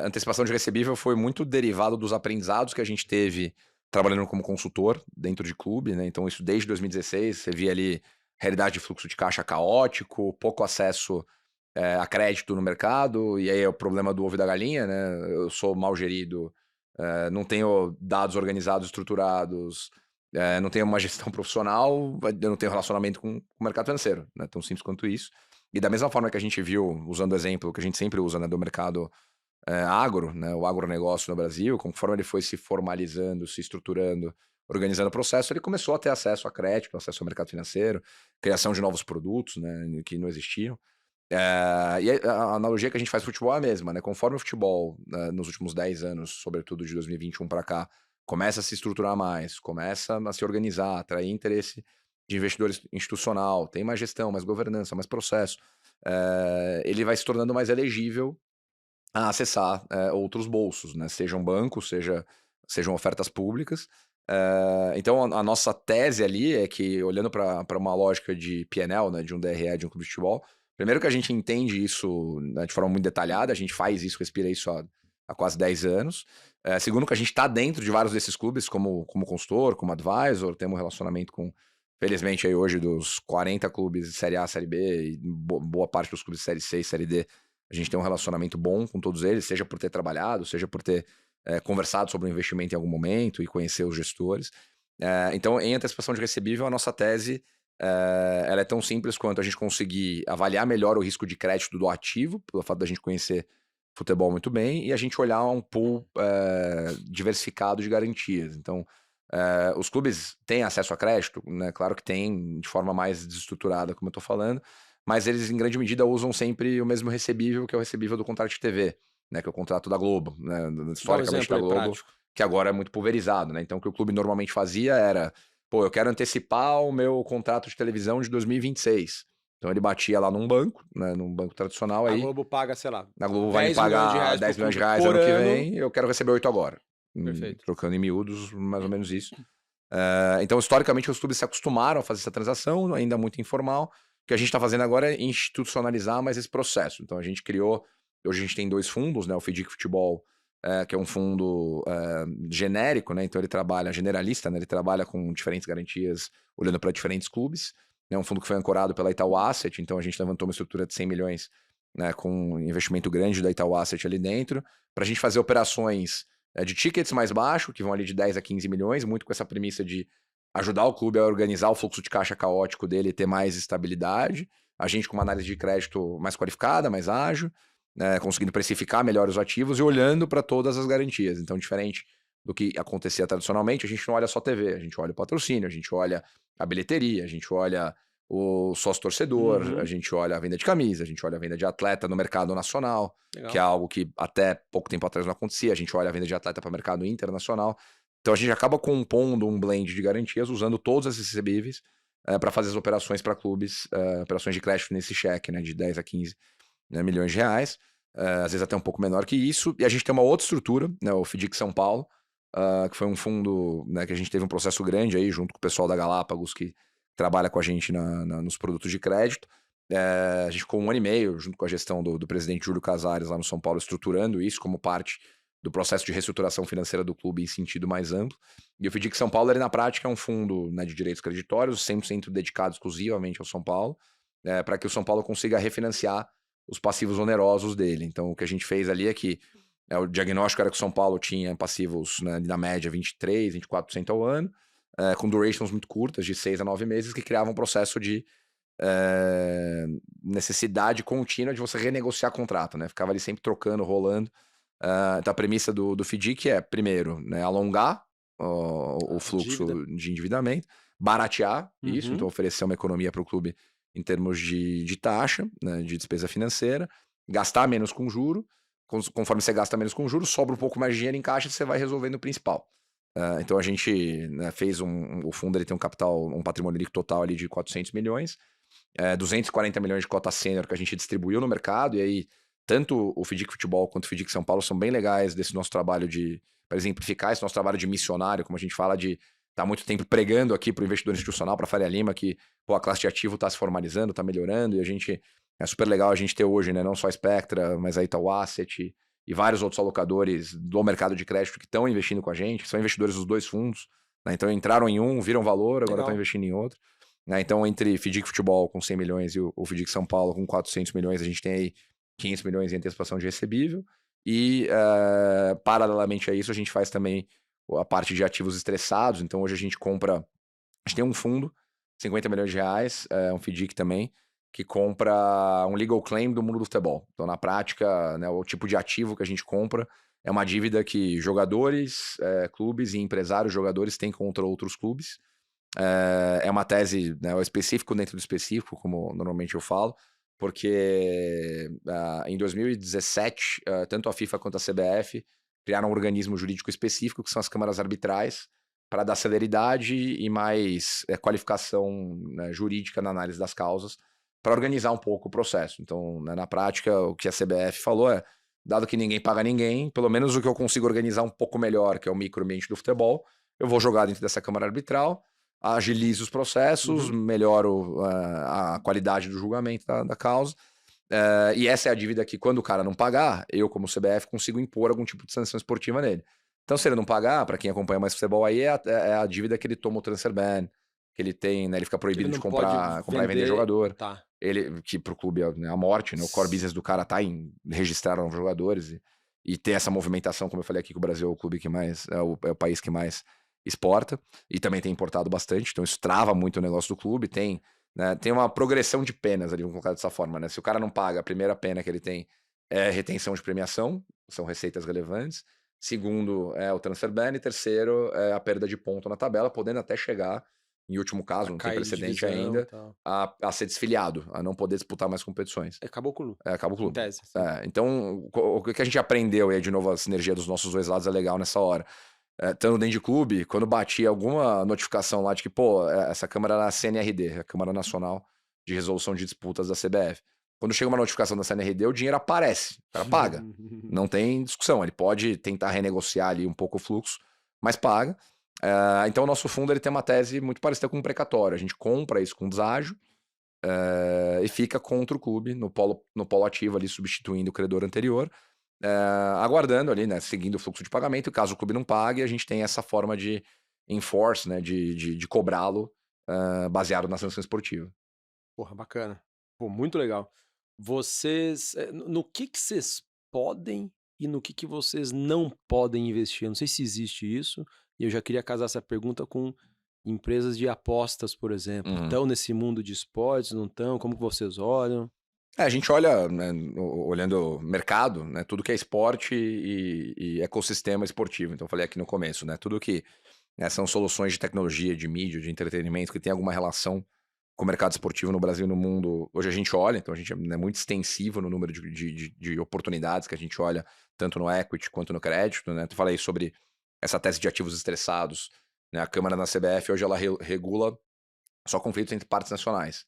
Antecipação de recebível foi muito derivado dos aprendizados que a gente teve trabalhando como consultor dentro de clube, né? Então isso desde 2016, você via ali realidade de fluxo de caixa caótico, pouco acesso a crédito no mercado, e aí é o problema do ovo e da galinha, né? Eu sou mal gerido, não tenho dados organizados, estruturados, não tenho uma gestão profissional, eu não tenho relacionamento com o mercado financeiro, né? Tão simples quanto isso. E da mesma forma que a gente viu, usando o exemplo que a gente sempre usa, né, do mercado agro, né, o agronegócio no Brasil, conforme ele foi se formalizando, se estruturando, organizando o processo, ele começou a ter acesso a crédito, acesso ao mercado financeiro, criação de novos produtos, né, que não existiam. E a analogia que a gente faz pro futebol é a mesma, né? Conforme o futebol, nos últimos 10 anos, sobretudo de 2021 para cá, começa a se estruturar mais, começa a se organizar, atrair interesse de investidores institucional, tem mais gestão, mais governança, mais processo, ele vai se tornando mais elegível a acessar outros bolsos, né? Sejam bancos, sejam ofertas públicas. Então a nossa tese ali é que, olhando para uma lógica de P&L, né, de um DRE, de um clube de futebol, primeiro que a gente entende isso, né, de forma muito detalhada, a gente faz isso, respira isso há quase 10 anos. Segundo que a gente está dentro de vários desses clubes, como consultor, como advisor, temos um relacionamento com, felizmente aí hoje, dos 40 clubes de Série A, Série B, e boa parte dos clubes de Série C e Série D, a gente tem um relacionamento bom com todos eles, seja por ter trabalhado, seja por ter conversado sobre o investimento em algum momento e conhecer os gestores. Então, em antecipação de recebível, a nossa tese ela é tão simples quanto a gente conseguir avaliar melhor o risco de crédito do ativo, pelo fato da gente conhecer futebol muito bem, e a gente olhar um pool diversificado de garantias. Então, os clubes têm acesso a crédito, né? Claro que tem, de forma mais desestruturada, como eu estou falando, mas eles, em grande medida, usam sempre o mesmo recebível, que é o recebível do contrato de TV, né? Que é o contrato da Globo, né? Dá um Historicamente exemplo da aí Globo, prático. que agora é muito pulverizado, né? Então, o que o clube normalmente fazia era: pô, eu quero antecipar o meu contrato de televisão de 2026. Então ele batia lá num banco, né, num banco tradicional, A aí Globo paga, sei lá, a Globo vai me 10 milhões de pagar reais pro 10 milhões de clube reais por ano que ano. vem, eu quero receber 8 agora. Perfeito. Trocando em miúdos, mais ou menos isso. Então, historicamente, os clubes se acostumaram a fazer essa transação, ainda muito informal. O que a gente está fazendo agora é institucionalizar mais esse processo. Então, a gente criou, hoje a gente tem 2 fundos, né? O FIDIC Futebol, que é um fundo genérico, né? Então ele trabalha, generalista, né? Ele trabalha com diferentes garantias, olhando para diferentes clubes. É um fundo que foi ancorado pela Itaú Asset, então a gente levantou uma estrutura de 100 milhões, né, com um investimento grande da Itaú Asset ali dentro, para a gente fazer operações de tickets mais baixo, que vão ali de 10 a 15 milhões, muito com essa premissa de ajudar o clube a organizar o fluxo de caixa caótico dele e ter mais estabilidade. A gente com uma análise de crédito mais qualificada, mais ágil, conseguindo precificar melhor os ativos e olhando para todas as garantias. Então, diferente do que acontecia tradicionalmente, a gente não olha só TV, a gente olha o patrocínio, a gente olha a bilheteria, a gente olha o sócio-torcedor, a gente olha a venda de camisa, a gente olha a venda de atleta no mercado nacional, Legal. que é algo que até pouco tempo atrás não acontecia, a gente olha a venda de atleta para o mercado internacional. Então a gente acaba compondo um blend de garantias, usando todos esses recebíveis para fazer as operações para clubes, operações de crédito nesse cheque, né, de 10 a 15 milhões de reais. às vezes até um pouco menor que isso. E a gente tem uma outra estrutura, né, o FDIC São Paulo, que foi um fundo, né, que a gente teve um processo grande aí, junto com o pessoal da Galápagos, que trabalha com a gente nos produtos de crédito. A gente ficou 1 ano e meio, junto com a gestão do presidente Júlio Casares lá no São Paulo, estruturando isso como parte do processo de reestruturação financeira do clube em sentido mais amplo. E o FDIC São Paulo, ele na prática é um fundo, né, de direitos creditórios, 100% dedicado exclusivamente ao São Paulo, para que o São Paulo consiga refinanciar os passivos onerosos dele. Então, o que a gente fez ali é que o diagnóstico era que o São Paulo tinha passivos, né, na média 23%, 24% ao ano, com durations muito curtas, de 6 a 9 meses, que criavam um processo de necessidade contínua de você renegociar contrato, né? Ficava ali sempre trocando, rolando. Então a premissa do FDIC é, primeiro, né, alongar o fluxo de endividamento, baratear isso, então oferecer uma economia para o clube em termos de taxa, né, de despesa financeira, gastar menos com juro, conforme você gasta menos com juros, sobra um pouco mais de dinheiro em caixa e você vai resolvendo o principal. Então a gente, né, fez o fundo, ele tem um capital, um patrimônio líquido total ali de 400 milhões, 240 milhões de cota sênior que a gente distribuiu no mercado, e aí tanto o FDIC Futebol quanto o FDIC São Paulo são bem legais desse nosso trabalho para exemplificar esse nosso trabalho de missionário, como a gente fala, de estar muito tempo pregando aqui para o investidor institucional, para a Faria Lima, que a classe de ativo está se formalizando, está melhorando, e a gente é super legal a gente ter hoje, né, não só a Spectra, mas a Itaú Asset e vários outros alocadores do mercado de crédito que estão investindo com a gente, que são investidores dos dois fundos, né, então entraram em um, viram valor, agora estão investindo em outro. Né, então, entre FDIC Futebol com 100 milhões e o FDIC São Paulo com 400 milhões, a gente tem aí 500 milhões em antecipação de recebível. E, paralelamente a isso, a gente faz também a parte de ativos estressados. Então, hoje a gente tem um fundo, 50 milhões de reais, um FDIC também, que compra um legal claim do mundo do futebol. Então, na prática, né, o tipo de ativo que a gente compra é uma dívida que jogadores, clubes e empresários jogadores têm contra outros clubes. É uma tese, né, específico dentro do específico, como normalmente eu falo, porque em 2017, tanto a FIFA quanto a CBF criaram um organismo jurídico específico, que são as câmaras arbitrais, para dar celeridade e mais qualificação, né, jurídica na análise das causas, para organizar um pouco o processo. Então, né, na prática, o que a CBF falou é, dado que ninguém paga ninguém, pelo menos o que eu consigo organizar um pouco melhor, que é o microambiente do futebol, eu vou jogar dentro dessa câmara arbitral, agilizo os processos, melhoro a qualidade do julgamento da causa. E essa é a dívida que, quando o cara não pagar, eu, como CBF, consigo impor algum tipo de sanção esportiva nele. Então, se ele não pagar, para quem acompanha mais futebol aí, é a dívida que ele toma o transfer ban, que ele tem, né? Ele fica proibido de comprar e vender jogador. Tá. Que pro clube é a morte, né? O core business do cara tá em registrar novos jogadores e ter essa movimentação, como eu falei aqui, que o Brasil é o clube que mais, é o país que mais exporta, e também tem importado bastante, então isso trava muito o negócio do clube, né, tem uma progressão de penas ali, vamos colocar dessa forma, né? Se o cara não paga, a primeira pena que ele tem é retenção de premiação, são receitas relevantes, segundo é o transfer ban, e terceiro é a perda de ponto na tabela, podendo até chegar, em último caso, não tem precedente ainda, a ser desfiliado, a não poder disputar mais competições. Acabou o clube. Acabou o clube. Em tese, então, o que a gente aprendeu, e aí, de novo, a sinergia dos nossos dois lados é legal nessa hora. Estando dentro de clube, quando batia alguma notificação lá de que, essa câmara era a CNRD, a Câmara Nacional de Resolução de Disputas da CBF. Quando chega uma notificação da CNRD, o dinheiro aparece, o cara paga. Não tem discussão, ele pode tentar renegociar ali um pouco o fluxo, mas paga. Então o nosso fundo ele tem uma tese muito parecida com um precatório. A gente compra isso com deságio e fica contra o clube no polo ativo ali, substituindo o credor anterior. Aguardando ali, né, seguindo o fluxo de pagamento, e caso o clube não pague, a gente tem essa forma de enforce, né, de cobrá-lo baseado na sanção esportiva. Porra, bacana. Pô, muito legal. Vocês, no que vocês podem e no que vocês não podem investir? Eu não sei se existe isso, e eu já queria casar essa pergunta com empresas de apostas, por exemplo. Estão nesse mundo de esportes, não estão? Como que vocês olham? A gente olha, né, olhando mercado, né, tudo que é esporte e ecossistema esportivo. Então, eu falei aqui no começo, né, tudo que são soluções de tecnologia, de mídia, de entretenimento, que tem alguma relação com o mercado esportivo no Brasil e no mundo. Hoje a gente olha, então a gente é muito extensivo no número de oportunidades que a gente olha, tanto no equity quanto no crédito. Né? Tu falei sobre essa tese de ativos estressados. Né? A Câmara na CBF hoje ela regula só conflitos entre partes nacionais.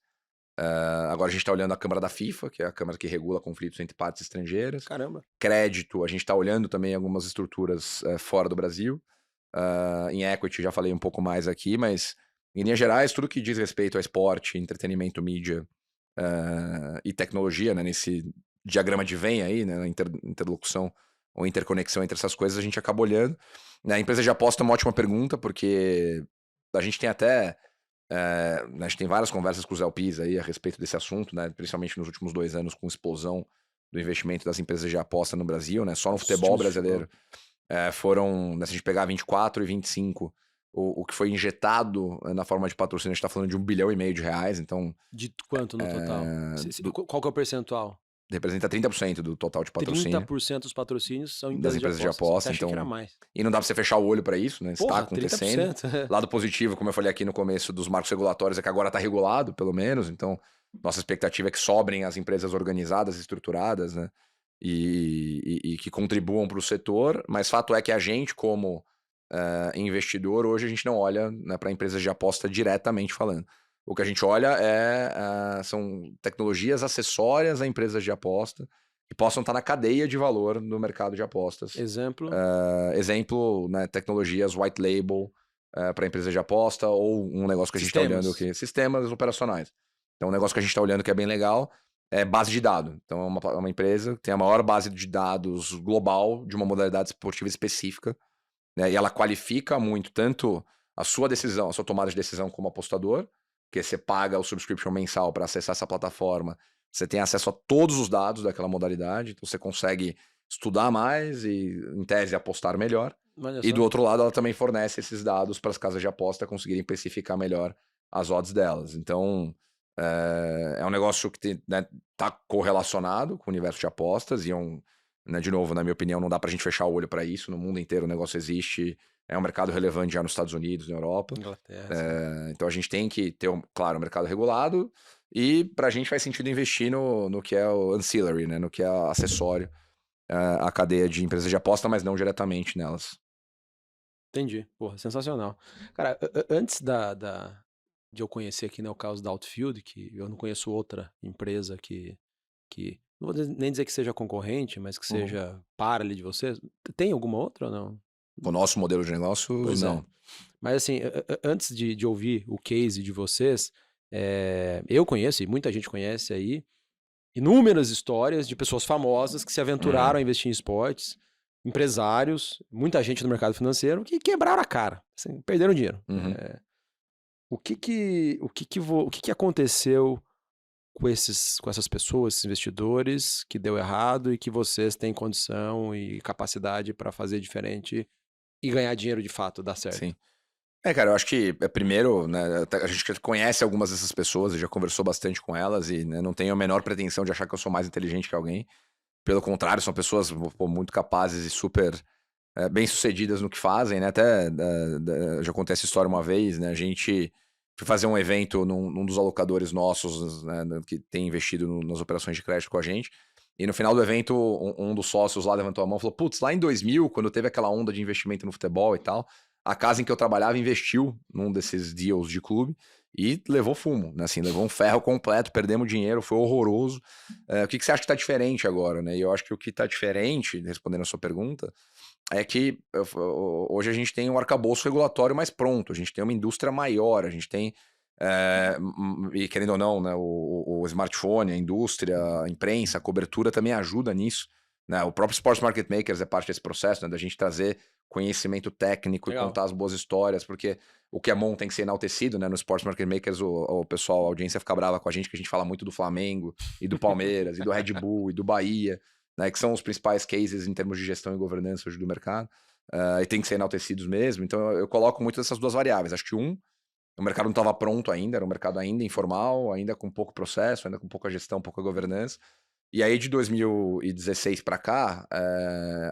Agora a gente está olhando a Câmara da FIFA, que é a Câmara que regula conflitos entre partes estrangeiras. Caramba. Crédito, a gente está olhando também algumas estruturas fora do Brasil. Em equity, já falei um pouco mais aqui, mas em linhas gerais, tudo que diz respeito a esporte, entretenimento, mídia e tecnologia, né, nesse diagrama de Venn aí, né, na interlocução ou interconexão entre essas coisas, a gente acaba olhando. A empresa de aposta é uma ótima pergunta, porque a gente tem até... a gente tem várias conversas com os LPs aí a respeito desse assunto, né, principalmente nos últimos 2 anos, com explosão do investimento das empresas de aposta no Brasil, né, só no futebol brasileiro. Foram, né, se a gente pegar 24 e 25, o que foi injetado na forma de patrocínio, a gente está falando de R$1,5 bilhão, então... De quanto no total? Qual que é o percentual? Representa 30% do total de patrocínio. 30% dos patrocínios são das empresas de aposta. Então... que era Então, mais. e não dá pra você fechar o olho para isso, né? Está acontecendo. 30%. Lado positivo, como eu falei aqui no começo dos marcos regulatórios, é que agora está regulado, pelo menos. Então, nossa expectativa é que sobrem as empresas organizadas, estruturadas, né? E que contribuam para o setor. Mas fato é que a gente, como investidor, hoje a gente não olha, né, para empresas de aposta diretamente falando. O que a gente olha são tecnologias acessórias a empresas de aposta que possam estar na cadeia de valor no mercado de apostas. Exemplo? Exemplo, né, tecnologias white label para empresas de aposta, ou um negócio que a gente está olhando aqui, sistemas operacionais. Então, um negócio que a gente está olhando que é bem legal é base de dados. Então, é uma empresa que tem a maior base de dados global de uma modalidade esportiva específica, né, e ela qualifica muito tanto a sua decisão, a sua tomada de decisão como apostador, porque você paga o subscription mensal para acessar essa plataforma, você tem acesso a todos os dados daquela modalidade, então você consegue estudar mais e, em tese, apostar melhor. E do outro lado, ela também fornece esses dados para as casas de aposta conseguirem especificar melhor as odds delas. Então, é um negócio que tá correlacionado com o universo de apostas e né, de novo, na minha opinião, não dá pra gente fechar o olho para isso. No mundo inteiro o negócio existe. É um mercado relevante já nos Estados Unidos, na Europa. Inglaterra. Então a gente tem que ter, claro, um mercado regulado, e pra gente faz sentido investir no que é o ancillary, né, no que é acessório à cadeia de empresas de aposta, mas não diretamente nelas. Entendi. Porra, sensacional. Cara, antes de eu conhecer aqui, né, o caso da Outfield, que eu não conheço outra empresa que não vou nem dizer que seja concorrente, mas que seja para ali de vocês. Tem alguma outra ou não? O nosso modelo de negócio, Pois não. é. Mas assim, antes de ouvir o case de vocês, eu conheço, e muita gente conhece aí, inúmeras histórias de pessoas famosas que se aventuraram a investir em esportes, empresários, muita gente no mercado financeiro que quebraram a cara, assim, perderam dinheiro. O que aconteceu com essas pessoas, esses investidores, que deu errado e que vocês têm condição e capacidade para fazer diferente e ganhar dinheiro de fato, dar certo? Sim. Cara, eu acho que primeiro, né, a gente conhece algumas dessas pessoas e já conversou bastante com elas e, né, não tenho a menor pretensão de achar que eu sou mais inteligente que alguém. Pelo contrário, são pessoas muito capazes e super bem-sucedidas no que fazem, né? Até já contei essa história uma vez, né? A gente foi fazer um evento num dos alocadores nossos, né, que tem investido nas operações de crédito com a gente. E no final do evento, um dos sócios lá levantou a mão e falou: putz, lá em 2000, quando teve aquela onda de investimento no futebol e tal, a casa em que eu trabalhava investiu num desses deals de clube e levou fumo, né? Assim, levou um ferro completo, perdemos dinheiro, foi horroroso. O que você acha que está diferente agora, né? E eu acho que o que está diferente, respondendo a sua pergunta, é que hoje a gente tem um arcabouço regulatório mais pronto, a gente tem uma indústria maior, a gente tem, e querendo ou não, né, o smartphone, a indústria, a imprensa, a cobertura também ajuda nisso, né? O próprio Sports Market Makers é parte desse processo, né, da gente trazer conhecimento técnico e contar as boas histórias, porque o que é bom tem que ser enaltecido, né? No Sports Market Makers o pessoal, a audiência fica brava com a gente, que a gente fala muito do Flamengo, e do Palmeiras, e do Red Bull, e do Bahia, né, que são os principais cases em termos de gestão e governança hoje do mercado, e tem que ser enaltecidos mesmo. Então eu coloco muito dessas duas variáveis. Acho que o mercado não estava pronto ainda, era um mercado ainda informal, ainda com pouco processo, ainda com pouca gestão, pouca governança. E aí de 2016 para cá,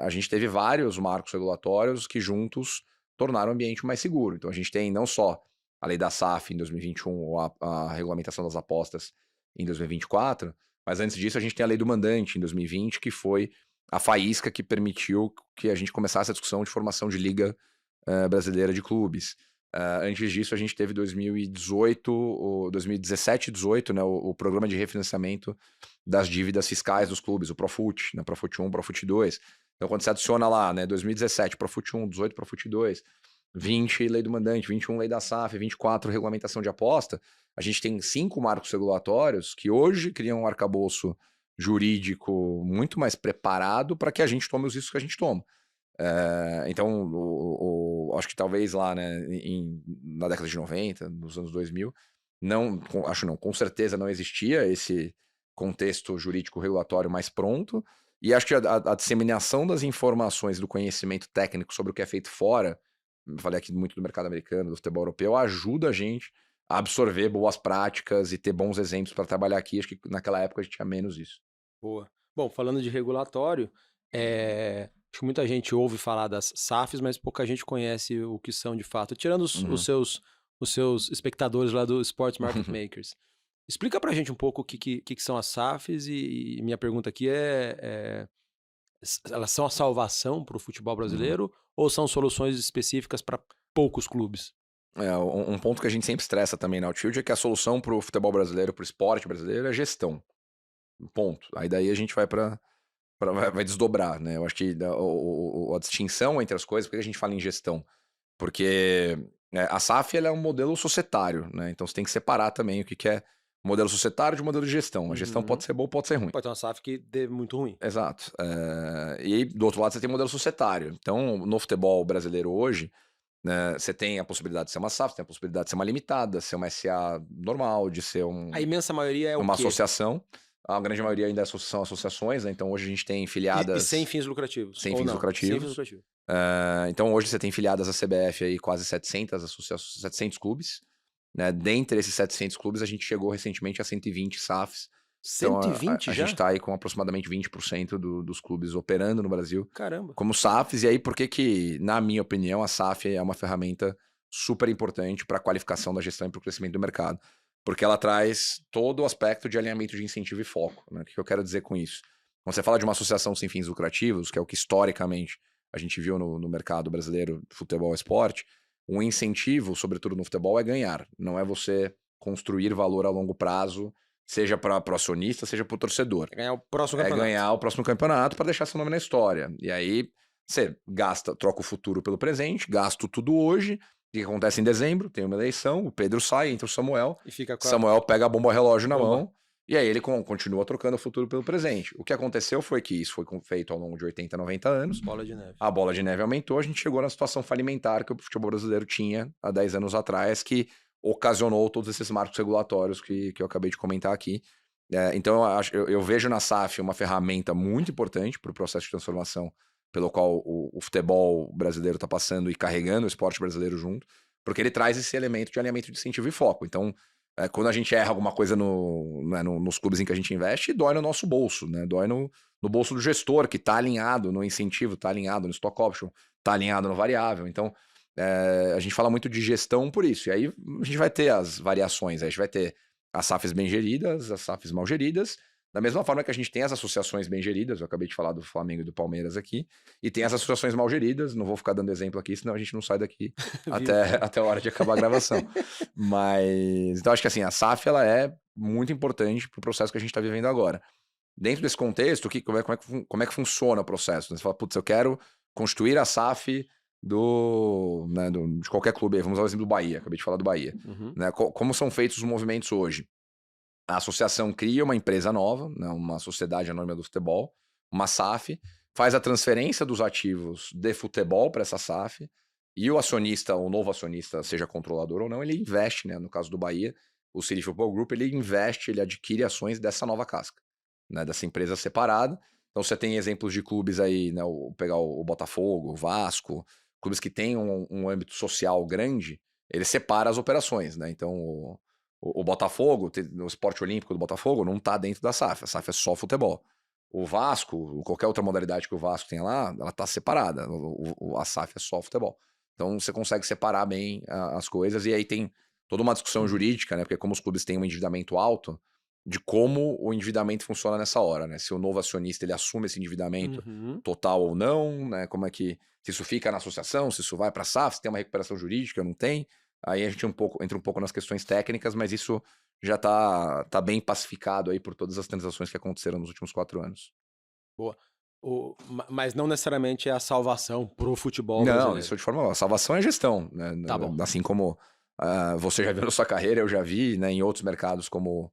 a gente teve vários marcos regulatórios que juntos tornaram o ambiente mais seguro. Então a gente tem não só a lei da SAF em 2021 ou a regulamentação das apostas em 2024, mas antes disso a gente tem a lei do mandante em 2020, que foi a faísca que permitiu que a gente começasse a discussão de formação de liga brasileira de clubes. Antes disso, a gente teve 2018, 2017 e 2018, né, o programa de refinanciamento das dívidas fiscais dos clubes, o Profut, né, Profut 1, Profut 2. Então, quando você adiciona lá, né, 2017, Profut 1, 18, Profut 2, 20, lei do mandante, 21, lei da SAF, 24, regulamentação de aposta, a gente tem 5 marcos regulatórios que hoje criam um arcabouço jurídico muito mais preparado para que a gente tome os riscos que a gente toma. Então, acho que talvez lá, né, na década de 90, nos anos 2000, com certeza não existia esse contexto jurídico regulatório mais pronto, e acho que a disseminação das informações, do conhecimento técnico sobre o que é feito fora, eu falei aqui muito do mercado americano, do futebol europeu, ajuda a gente a absorver boas práticas e ter bons exemplos para trabalhar aqui. Acho que naquela época a gente tinha menos isso. Boa. Bom, falando de regulatório, acho que muita gente ouve falar das SAFs, mas pouca gente conhece o que são de fato. Tirando os seus espectadores lá do Sports Market Makers. Explica pra gente um pouco o que são as SAFs e minha pergunta aqui elas são a salvação para o futebol brasileiro ou são soluções específicas para poucos clubes? Um ponto que a gente sempre estressa também na Outfield é que a solução para o futebol brasileiro, para o esporte brasileiro, é gestão. Ponto. Aí daí a gente vai vai desdobrar, né? Eu acho que a distinção entre as coisas, por que a gente fala em gestão? Porque a SAF ela é um modelo societário, né? Então você tem que separar também o que é modelo societário de modelo de gestão. A gestão pode ser boa, pode ser ruim. Pode ter uma SAF que dê muito ruim. Exato. E aí, do outro lado, você tem o modelo societário. Então, no futebol brasileiro hoje, né, você tem a possibilidade de ser uma SAF, você tem a possibilidade de ser uma limitada, ser uma SA normal, de ser A imensa maioria é uma o quê? associação. A grande maioria ainda são associações, né? Então hoje a gente tem filiadas... E sem fins lucrativos? Sem fins lucrativos. Sem fins lucrativos. Então hoje você tem filiadas à CBF aí quase 700 clubes. Né? Dentre esses 700 clubes, a gente chegou recentemente a 120 SAFs. 120 então, a já? gente está aí com aproximadamente 20% dos clubes operando no Brasil. Caramba. Como SAFs. E aí, por que, na minha opinião, a SAF é uma ferramenta super importante para a qualificação da gestão e para o crescimento do mercado? Porque ela traz todo o aspecto de alinhamento de incentivo e foco. Né? O que eu quero dizer com isso? Quando você fala de uma associação sem fins lucrativos, que é o que historicamente a gente viu no mercado brasileiro de futebol e esporte, um incentivo, sobretudo no futebol, é ganhar. Não é você construir valor a longo prazo, seja para o acionista, seja para o torcedor. É ganhar o próximo campeonato. É ganhar o próximo campeonato para deixar seu nome na história. E aí você troca o futuro pelo presente, gasto tudo hoje. O que acontece em dezembro? Tem uma eleição, o Pedro sai, entra o Samuel. E fica com Samuel pega a bomba relógio na mão. E aí ele continua trocando o futuro pelo presente. O que aconteceu foi que isso foi feito ao longo de 80, 90 anos. Bola de neve. A bola de neve aumentou, a gente chegou na situação falimentar que o futebol brasileiro tinha há 10 anos atrás, que ocasionou todos esses marcos regulatórios que eu acabei de comentar aqui. Então eu vejo na SAF uma ferramenta muito importante para o processo de transformação pelo qual o futebol brasileiro está passando e carregando o esporte brasileiro junto, porque ele traz esse elemento de alinhamento de incentivo e foco. Então, quando a gente erra alguma coisa nos clubes em que a gente investe, dói no nosso bolso, né? Dói no bolso do gestor, que está alinhado no incentivo, está alinhado no stock option, está alinhado no variável. Então, a gente fala muito de gestão por isso. E aí a gente vai ter as variações, a gente vai ter as SAFs bem geridas, as SAFs mal geridas, da mesma forma que a gente tem as associações bem geridas, eu acabei de falar do Flamengo e do Palmeiras aqui, e tem as associações mal geridas, não vou ficar dando exemplo aqui, senão a gente não sai daqui até a hora de acabar a gravação. Mas, então acho que assim, a SAF ela é muito importante para o processo que a gente está vivendo agora. Dentro desse contexto, como é que funciona o processo? Você fala, putz, eu quero constituir a SAF de qualquer clube, vamos usar o exemplo do Bahia, acabei de falar do Bahia. Né? Como são feitos os movimentos hoje? A associação cria uma empresa nova, né, uma sociedade anônima do futebol, uma SAF, faz a transferência dos ativos de futebol para essa SAF, e o acionista, o novo acionista, seja controlador ou não, ele investe, né? No caso do Bahia, o City Football Group, ele investe, ele adquire ações dessa nova casca, né, dessa empresa separada. Então você tem exemplos de clubes aí, né, pegar o Botafogo, o Vasco, clubes que têm um âmbito social grande, ele separa as operações, né? Então o Botafogo, o esporte olímpico do Botafogo não está dentro da SAF, a SAF é só futebol. O Vasco, qualquer outra modalidade que o Vasco tem lá, ela está separada, a SAF é só futebol. Então você consegue separar bem as coisas, e aí tem toda uma discussão jurídica, né? Porque como os clubes têm um endividamento alto, de como o endividamento funciona nessa hora, né? Se o novo acionista ele assume esse endividamento total ou não, né? Como é que se isso fica na associação, se isso vai para a SAF, se tem uma recuperação jurídica, não tem. Aí a gente entra um pouco nas questões técnicas, mas isso já tá bem pacificado aí por todas as transações que aconteceram nos últimos 4 anos. Boa. Mas não necessariamente é a salvação pro futebol Não, brasileiro. isso de forma. A salvação é gestão, né? Tá bom. Assim como você já viu na sua carreira, eu já vi, né, em outros mercados como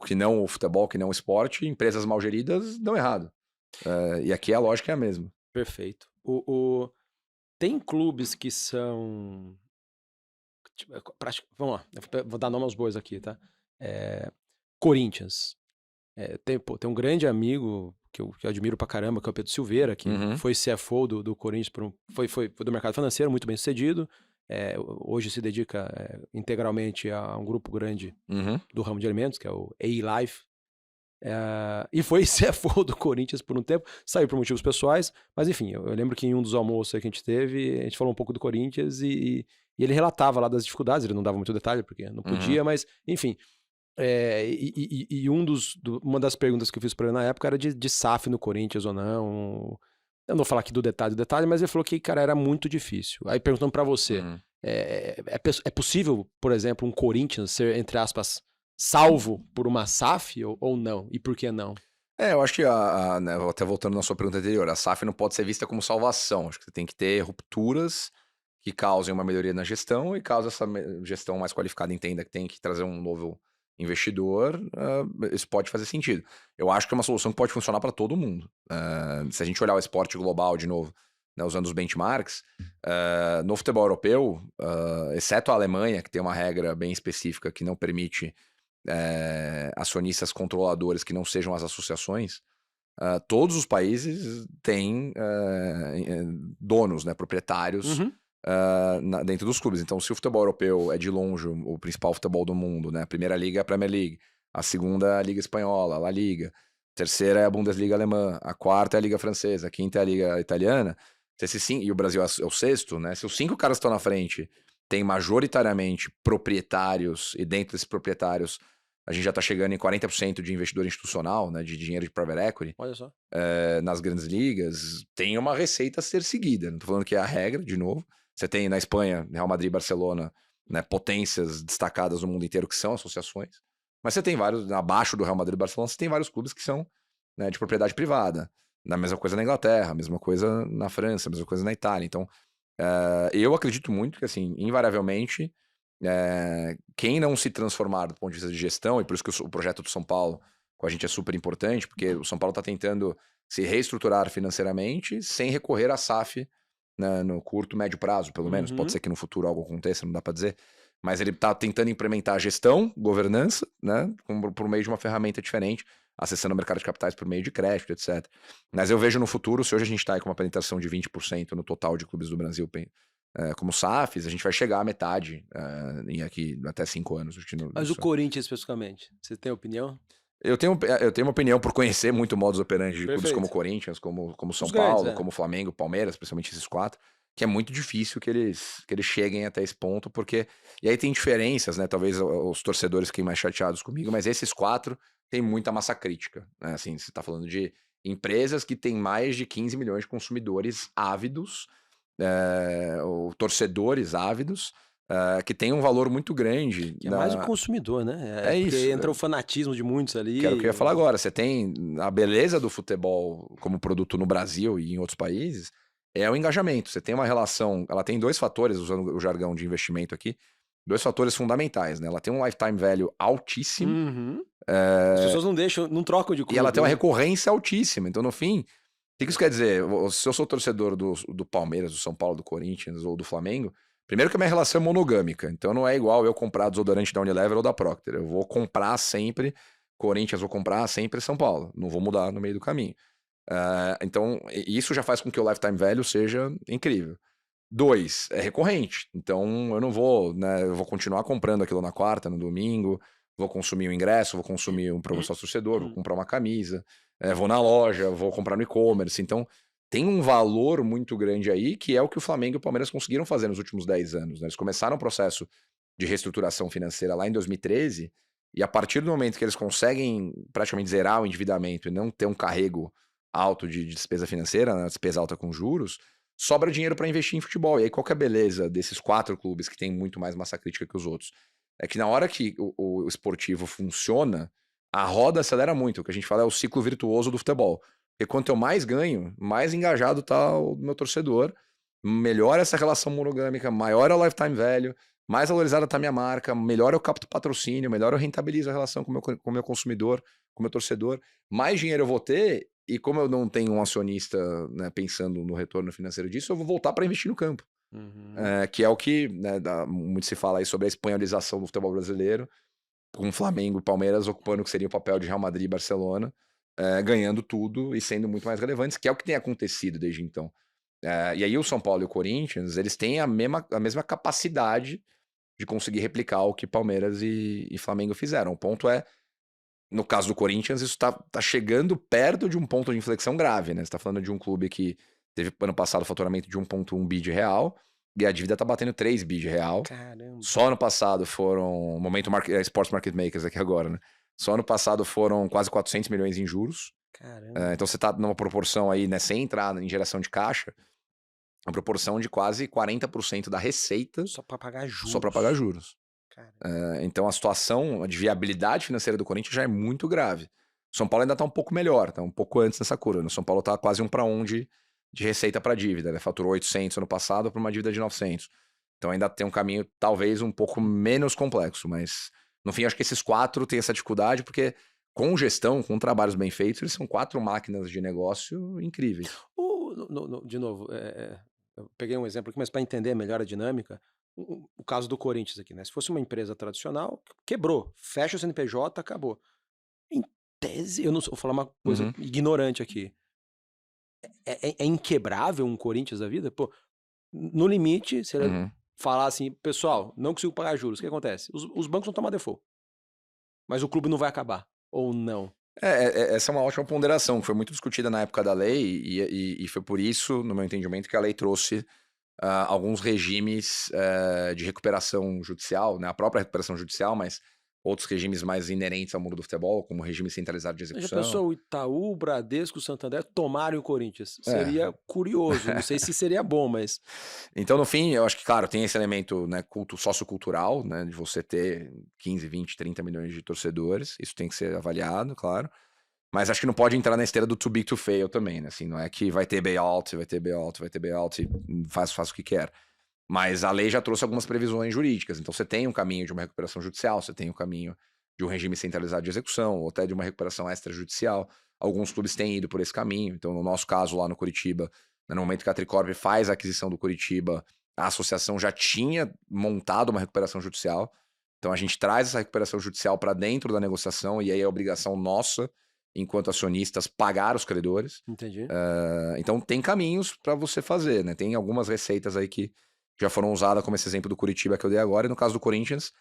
que não o futebol, que não o esporte, empresas mal geridas dão errado. E aqui a lógica é a mesma. Perfeito. Tem clubes que são. Tipo, vamos lá, eu vou dar nome aos bois aqui, tá? Corinthians. Tem um grande amigo que eu admiro pra caramba, que é o Pedro Silveira, que Uhum. foi CFO do Corinthians, foi do mercado financeiro, muito bem sucedido. Hoje se dedica integralmente a um grupo grande Uhum. do ramo de alimentos, que é o A-Life. E foi CFO do Corinthians por um tempo, saiu por motivos pessoais, mas enfim, eu lembro que em um dos almoços que a gente teve, a gente falou um pouco do Corinthians e ele relatava lá das dificuldades, ele não dava muito detalhe porque não podia, mas enfim. Uma das perguntas que eu fiz para ele na época era de SAF no Corinthians ou não. Eu não vou falar aqui do detalhe, mas ele falou que, cara, era muito difícil. Aí perguntando para você, Uhum. é possível, por exemplo, um Corinthians ser, entre aspas, salvo por uma SAF ou não? E por que não? Eu acho que, né, até voltando na sua pergunta anterior, a SAF não pode ser vista como salvação. Acho que você tem que ter rupturas que causem uma melhoria na gestão e caso essa gestão mais qualificada entenda que tem que trazer um novo investidor, isso pode fazer sentido. Eu acho que é uma solução que pode funcionar para todo mundo. Se a gente olhar o esporte global de novo, né, usando os benchmarks, no futebol europeu, exceto a Alemanha, que tem uma regra bem específica que não permite acionistas controladores que não sejam as associações, todos os países têm donos, né, proprietários dentro dos clubes. Então, se o futebol europeu é de longe o principal futebol do mundo, né, a primeira liga é a Premier League, a segunda é a Liga Espanhola, a La Liga, a terceira é a Bundesliga alemã, a quarta é a Liga Francesa, a quinta é a Liga Italiana, e o Brasil é o sexto, né? Se os 5 caras que estão na frente têm majoritariamente proprietários, e dentro desses proprietários a gente já está chegando em 40% de investidor institucional, né, de dinheiro de private equity. Olha só. Nas grandes ligas, tem uma receita a ser seguida. Não estou falando que é a regra, de novo. Você tem na Espanha, Real Madrid e Barcelona, né, potências destacadas no mundo inteiro que são associações. Mas você tem vários, abaixo do Real Madrid e Barcelona, você tem vários clubes que são, né, de propriedade privada. A mesma coisa na Inglaterra, a mesma coisa na França, a mesma coisa na Itália. Então, eu acredito muito que, assim, invariavelmente, quem não se transformar do ponto de vista de gestão, e por isso que o projeto do São Paulo com a gente é super importante, porque o São Paulo está tentando se reestruturar financeiramente sem recorrer à SAF, né, no curto, médio prazo, pelo menos. Pode ser que no futuro algo aconteça, não dá para dizer. Mas ele está tentando implementar a gestão, governança, né, por meio de uma ferramenta diferente, acessando o mercado de capitais por meio de crédito, etc. Mas eu vejo no futuro, se hoje a gente está com uma penetração de 20% no total de clubes do Brasil, como SAFs, a gente vai chegar à metade em aqui até 5 anos. Mas o Corinthians especificamente, você tem opinião? Eu tenho uma opinião por conhecer muito o modus operandi de clubes Perfeito. como Corinthians, como São Os Paulo, grandes, como Flamengo, Palmeiras, principalmente esses 4, que é muito difícil que eles cheguem até esse ponto, porque... E aí tem diferenças, né? Talvez os torcedores fiquem mais chateados comigo, mas esses 4 têm muita massa crítica, né? Assim, você tá falando de empresas que têm mais de 15 milhões de consumidores ávidos, ou torcedores ávidos, que tem um valor muito grande. Que é mais o consumidor, né? É porque isso. entra o fanatismo de muitos ali. Que era o que eu ia falar agora. Você tem a beleza do futebol como produto no Brasil e em outros países, é o engajamento. Você tem uma relação, ela tem 2 fatores, usando o jargão de investimento aqui, 2 fatores fundamentais, né? Ela tem um lifetime value altíssimo. As pessoas não trocam de clube. E ela tem uma recorrência altíssima. Então, no fim, o que isso quer dizer? Se eu sou torcedor do Palmeiras, do São Paulo, do Corinthians ou do Flamengo, primeiro que a minha relação é monogâmica. Então não é igual eu comprar desodorante da Unilever ou da Procter. Eu vou comprar sempre Corinthians, vou comprar sempre São Paulo. Não vou mudar no meio do caminho. Então isso já faz com que o lifetime value seja incrível. 2, é recorrente. Então eu não vou, né? Eu vou continuar comprando aquilo na quarta, no domingo, vou consumir o ingresso, vou consumir um para o sócio torcedor, vou comprar uma camisa, vou na loja, vou comprar no e-commerce. Então tem um valor muito grande aí, que é o que o Flamengo e o Palmeiras conseguiram fazer nos últimos 10 anos. Né? Eles começaram um processo de reestruturação financeira lá em 2013, e a partir do momento que eles conseguem praticamente zerar o endividamento e não ter um carrego alto de despesa financeira, né? Despesa alta com juros, sobra dinheiro para investir em futebol. E aí qual que é a beleza desses 4 clubes que tem muito mais massa crítica que os outros? É que na hora que o esportivo funciona, a roda acelera muito. O que a gente fala é o ciclo virtuoso do futebol. Porque quanto eu mais ganho, mais engajado tá o meu torcedor, melhor essa relação monogâmica, maior é o lifetime value, mais valorizada tá a minha marca, melhor eu capto patrocínio, melhor eu rentabilizo a relação com o meu consumidor, com o meu torcedor, mais dinheiro eu vou ter, e como eu não tenho um acionista, né, pensando no retorno financeiro disso, eu vou voltar para investir no campo. Que é o que, né, muito se fala aí sobre a espanholização do futebol brasileiro, com Flamengo e Palmeiras ocupando o que seria o papel de Real Madrid e Barcelona, ganhando tudo e sendo muito mais relevantes, que é o que tem acontecido desde então. E aí o São Paulo e o Corinthians, eles têm a mesma capacidade de conseguir replicar o que Palmeiras e Flamengo fizeram. O ponto é, no caso do Corinthians, isso tá chegando perto de um ponto de inflexão grave, né? Você tá falando de um clube que teve ano passado o faturamento de 1,1 bi de real, e a dívida tá batendo 3 bi de real. Caramba. Só ano passado foram, momento Sports Market Makers aqui agora, né? Só ano passado foram quase 400 milhões em juros. Caramba. Então você tá numa proporção aí, né, sem entrar em geração de caixa, uma proporção de quase 40% da receita Só pra pagar juros. só para pagar juros. Caramba. Então a situação de viabilidade financeira do Corinthians já é muito grave. São Paulo ainda tá um pouco melhor, tá um pouco antes dessa curva. O São Paulo tá quase 1 para 1 de receita para dívida, né? Faturou 800 ano passado para uma dívida de 900. Então ainda tem um caminho talvez um pouco menos complexo, mas no fim acho que esses 4 têm essa dificuldade porque com gestão, com trabalhos bem feitos, eles são 4 máquinas de negócio incríveis. De novo, eu peguei um exemplo aqui, mas para entender melhor a dinâmica, o caso do Corinthians aqui, né? Se fosse uma empresa tradicional, quebrou, fecha o CNPJ, acabou. Em tese, eu não vou falar uma coisa ignorante aqui. É inquebrável um Corinthians da vida? Pô, no limite, se ele falar assim, pessoal, não consigo pagar juros, o que acontece? Os bancos vão tomar default. Mas o clube não vai acabar. Ou não? Essa é uma ótima ponderação, que foi muito discutida na época da lei, e foi por isso, no meu entendimento, que a lei trouxe alguns regimes de recuperação judicial, né? A própria recuperação judicial, mas outros regimes mais inerentes ao mundo do futebol, como o regime centralizado de execução. Já pensou o Itaú, o Bradesco, o Santander tomarem o Corinthians? Seria curioso, não sei se seria bom, mas... Então, no fim, eu acho que, claro, tem esse elemento, né, sociocultural, né, de você ter 15, 20, 30 milhões de torcedores, isso tem que ser avaliado, claro, mas acho que não pode entrar na esteira do too big to fail também, né, assim, não é que vai ter bailout, vai ter bailout, vai ter bailout e faz o que quer. Mas a lei já trouxe algumas previsões jurídicas. Então você tem um caminho de uma recuperação judicial, você tem um caminho de um regime centralizado de execução, ou até de uma recuperação extrajudicial. Alguns clubes têm ido por esse caminho. Então, no nosso caso, lá no Curitiba, no momento que a Tricorp faz a aquisição do Curitiba, a associação já tinha montado uma recuperação judicial. Então a gente traz essa recuperação judicial para dentro da negociação, e aí é obrigação nossa, enquanto acionistas, pagar os credores. Entendi. Então tem caminhos para você fazer, né? Tem algumas receitas aí que já foram usadas, como esse exemplo do Curitiba que eu dei agora, e no caso do Corinthians,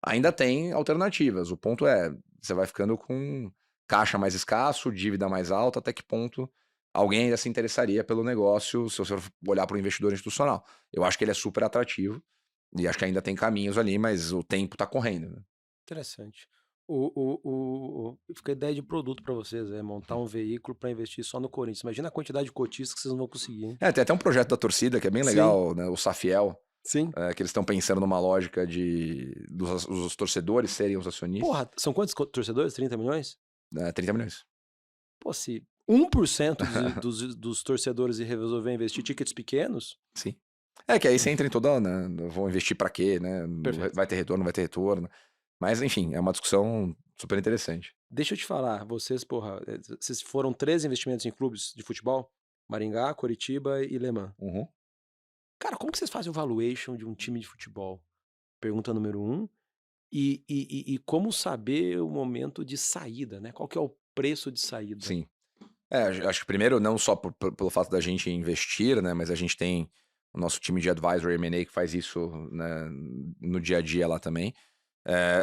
ainda tem alternativas. O ponto é, você vai ficando com caixa mais escasso, dívida mais alta, até que ponto alguém ainda se interessaria pelo negócio se você for olhar para o investidor institucional. Eu acho que ele é super atrativo, e acho que ainda tem caminhos ali, mas o tempo está correndo, né? Interessante. Fica a ideia de produto para vocês, montar um veículo para investir só no Corinthians. Imagina a quantidade de cotistas que vocês não vão conseguir, hein? Tem até um projeto da torcida que é bem legal, né? O Safiel, Sim. que eles estão pensando numa lógica dos torcedores serem os acionistas. Porra, são quantos torcedores? 30 milhões? 30 milhões. Pô, se 1% dos torcedores resolver investir tickets pequenos... Sim. Que aí você entra em toda, né? Vão investir para quê, né? Perfeito. Vai ter retorno, não vai ter retorno. Mas, enfim, é uma discussão super interessante. Deixa eu te falar, vocês foram 3 investimentos em clubes de futebol? Maringá, Coritiba e Le Mans. Cara, como que vocês fazem o valuation de um time de futebol? Pergunta número 1. E como saber o momento de saída, né? Qual que é o preço de saída? Sim. Acho que primeiro, não só pelo fato da gente investir, né? Mas a gente tem o nosso time de advisory M&A que faz isso, né, no dia a dia lá também.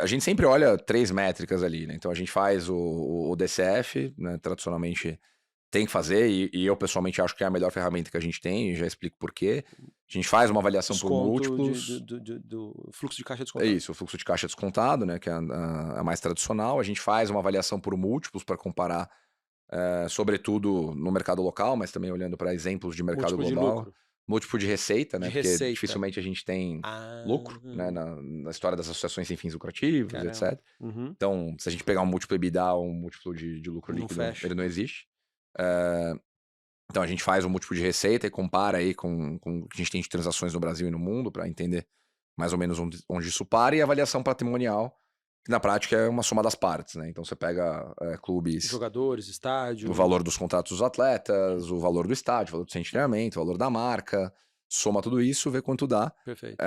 A gente sempre olha 3 métricas ali, né? Então a gente faz o DCF, né? Tradicionalmente tem que fazer, e eu pessoalmente acho que é a melhor ferramenta que a gente tem, e já explico por quê. A gente faz uma avaliação por múltiplos. Do fluxo de caixa É descontado. isso, o fluxo de caixa descontado, né? Que é a mais tradicional. A gente faz uma avaliação por múltiplos para comparar, sobretudo no mercado local, mas também olhando para exemplos de mercado Múltiplo de global. lucro. múltiplo de receita, né? De Porque receita. dificilmente a gente tem lucro, né? Na história das associações sem fins lucrativos, Caramba. etc. Uhum. Então, se a gente pegar um múltiplo EBITDA ou um múltiplo de lucro Não líquido, fecha. ele não existe. Então, a gente faz um múltiplo de receita e compara aí com o que a gente tem de transações no Brasil e no mundo para entender mais ou menos onde isso para, e a avaliação patrimonial, que na prática é uma soma das partes, né? Então, você pega clubes, Jogadores, estádio. o valor dos contratos dos atletas, o valor do estádio, o valor do centro de treinamento, o valor da marca, soma tudo isso, vê quanto dá. Perfeito.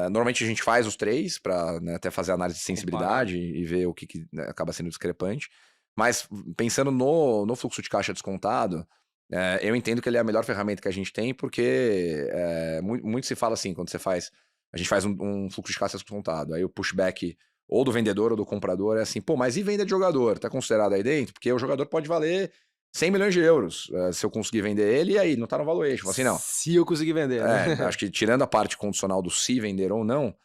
Normalmente a gente faz os três para, né, até fazer análise de sensibilidade Comparar. e ver o que né, acaba sendo discrepante. Mas pensando no fluxo de caixa descontado, eu entendo que ele é a melhor ferramenta que a gente tem, porque muito se fala assim, quando a gente faz um fluxo de caixa descontado, aí o pushback ou do vendedor ou do comprador é assim, pô, mas e venda de jogador? Tá considerado aí dentro? Porque o jogador pode valer 100 milhões de euros se eu conseguir vender ele, e aí não tá no valuation. Assim, não. Se eu conseguir vender, né? Acho que tirando a parte condicional do se vender ou não,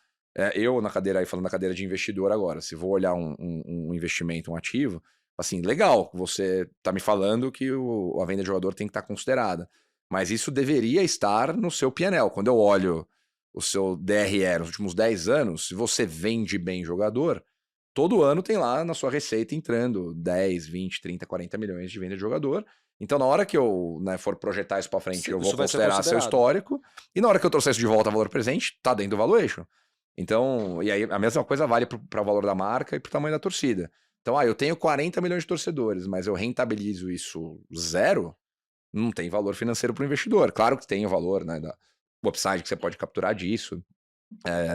eu na cadeira, aí falando na cadeira de investidor agora, se vou olhar um investimento, um ativo, assim, legal, você tá me falando que a venda de jogador tem que estar considerada, mas isso deveria estar no seu P&L. Quando eu olho o seu DRE nos últimos 10 anos, se você vende bem jogador, todo ano tem lá na sua receita entrando 10, 20, 30, 40 milhões de venda de jogador. Então, na hora que eu for projetar isso para frente, eu vou Isso vai ser considerar seu histórico. E na hora que eu trouxer isso de volta ao valor presente, tá dentro do valuation. Então, e aí a mesma coisa vale para o valor da marca e para o tamanho da torcida. Então, eu tenho 40 milhões de torcedores, mas eu rentabilizo isso zero, não tem valor financeiro para o investidor. Claro que tem o valor, né, o upside que você pode capturar disso,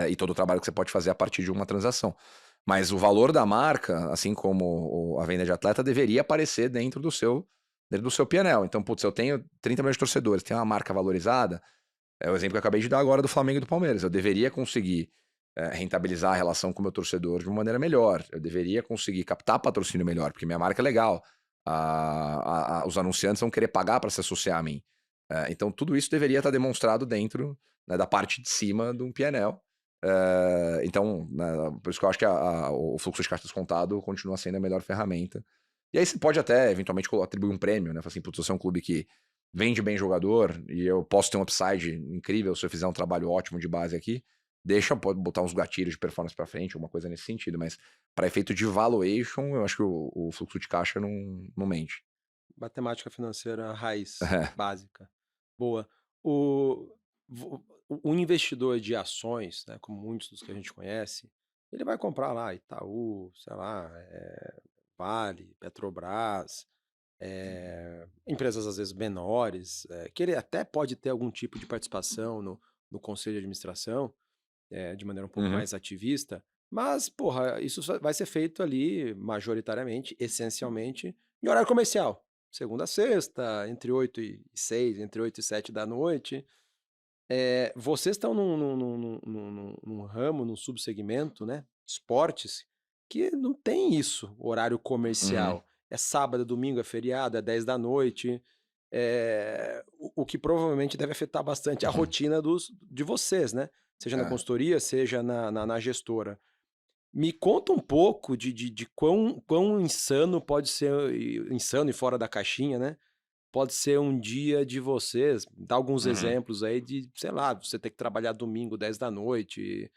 e todo o trabalho que você pode fazer a partir de uma transação. Mas o valor da marca, assim como a venda de atleta, deveria aparecer dentro do seu P&L. Então, putz, eu tenho 30 milhões de torcedores, tenho uma marca valorizada, é o exemplo que eu acabei de dar agora do Flamengo e do Palmeiras. Eu deveria conseguir rentabilizar a relação com o meu torcedor de uma maneira melhor. Eu deveria conseguir captar patrocínio melhor, porque minha marca é legal. Os anunciantes vão querer pagar para se associar a mim. Então, tudo isso deveria estar demonstrado dentro, né, da parte de cima de um P&L. Então, né, por isso que eu acho que o fluxo de caixa descontado continua sendo a melhor ferramenta. E aí você pode até, eventualmente, atribuir um prêmio, né? Falar assim, putz, se você é um clube que vende bem jogador e eu posso ter um upside incrível se eu fizer um trabalho ótimo de base aqui, pode botar uns gatilhos de performance para frente, alguma coisa nesse sentido, mas para efeito de valuation, eu acho que o fluxo de caixa não mente. Matemática financeira raiz, É. básica. Boa. O investidor de ações, né, como muitos dos que a gente conhece, ele vai comprar lá Itaú, sei lá, Vale, Petrobras, empresas às vezes menores, que ele até pode ter algum tipo de participação no conselho de administração, de maneira um pouco Uhum. mais ativista, mas, porra, isso vai ser feito ali majoritariamente, essencialmente, em horário comercial. Segunda a sexta, entre 8 e 6, entre 8 e 7 da noite. Vocês estão num ramo, num subsegmento, né? Esportes, que não tem isso, horário Uhum. comercial. É sábado, domingo, é feriado, é 10 da noite. O que provavelmente deve afetar bastante a rotina de vocês, né? Seja na consultoria, seja na gestora. Me conta um pouco de quão insano pode ser, insano e fora da caixinha, né? Pode ser um dia de vocês, dá alguns Uhum. exemplos aí de, sei lá, você ter que trabalhar domingo, 10 da noite,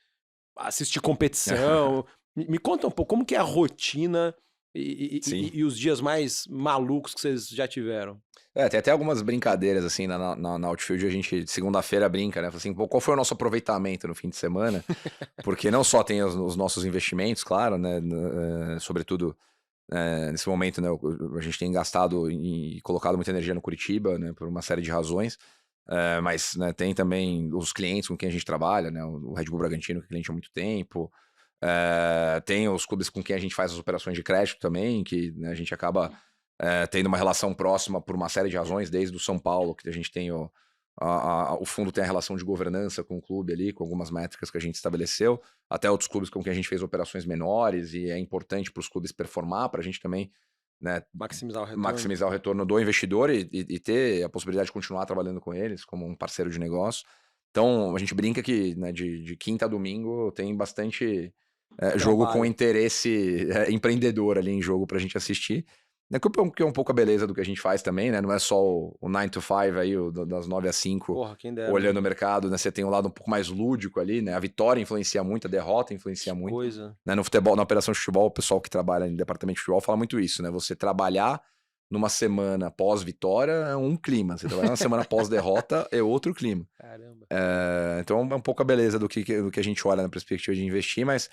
assistir competição. Me conta um pouco como que é a rotina Sim. e os dias mais malucos que vocês já tiveram. Tem até algumas brincadeiras, assim, na Outfield, a gente, segunda-feira, brinca, né? Fala assim, pô, qual foi o nosso aproveitamento no fim de semana? Porque não só tem os nossos investimentos, claro, né? Sobretudo, nesse momento, né? A gente tem gastado e colocado muita energia no Curitiba, né? Por uma série de razões. Mas, né, tem também os clientes com quem a gente trabalha, né? O Red Bull Bragantino, que é cliente há muito tempo. Tem os clubes com quem a gente faz as operações de crédito também, que, né, a gente acaba tendo uma relação próxima por uma série de razões, desde o São Paulo, que a gente tem o fundo tem a relação de governança com o clube ali, com algumas métricas que a gente estabeleceu, até outros clubes com quem a gente fez operações menores, e é importante para os clubes performar, para a gente também, né, maximizar o retorno do investidor e ter a possibilidade de continuar trabalhando com eles como um parceiro de negócio. Então, a gente brinca que, né, de quinta a domingo tem bastante jogo com interesse empreendedor ali em jogo para a gente assistir. Que é um pouco a beleza do que a gente faz também, né? Não é só o 9 to 5 aí, das 9 às 5, Porra, quem dera. olhando o mercado, né? Você tem um lado um pouco mais lúdico ali, né? A vitória influencia muito, a derrota influencia Que muito. coisa. Né? No futebol, na operação de futebol, o pessoal que trabalha em departamento de futebol fala muito isso, né? Você trabalhar numa semana pós-vitória é um clima. Você trabalhar na semana pós-derrota é outro clima. Caramba. Então é um pouco a beleza do que a gente olha na perspectiva de investir, mas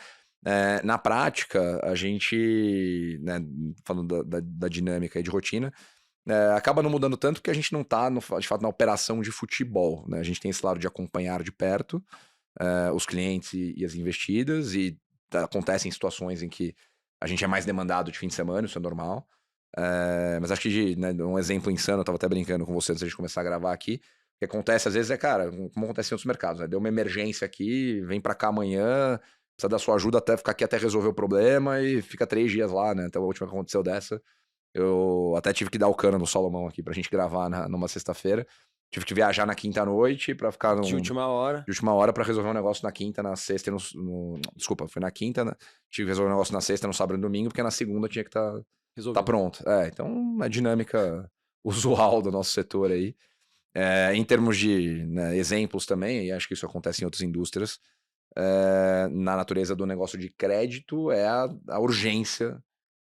na prática, a gente, né, falando da dinâmica e de rotina, acaba não mudando tanto porque a gente não está, de fato, na operação de futebol. Né? A gente tem esse lado de acompanhar de perto os clientes e as investidas, e acontecem situações em que a gente é mais demandado de fim de semana, isso é normal. Mas acho que, né, um exemplo insano, eu estava até brincando com você antes de começar a gravar aqui, o que acontece às vezes cara, como acontece em outros mercados, né? Deu uma emergência aqui, vem para cá amanhã, precisa da sua ajuda até ficar aqui até resolver o problema e fica 3 dias lá, né? Então a última que aconteceu dessa, eu até tive que dar o cano no Salomão aqui pra gente gravar numa sexta-feira. Tive que viajar na quinta à noite pra ficar De última hora. de última hora pra resolver um negócio na quinta, na sexta e desculpa, foi na quinta, né? Tive que resolver um negócio na sexta, no sábado e no domingo, porque na segunda tinha que tá Resolvido. pronto. Então a dinâmica usual do nosso setor aí. Em termos de, né, exemplos também, e acho que isso acontece em outras indústrias, na natureza do negócio de crédito é a urgência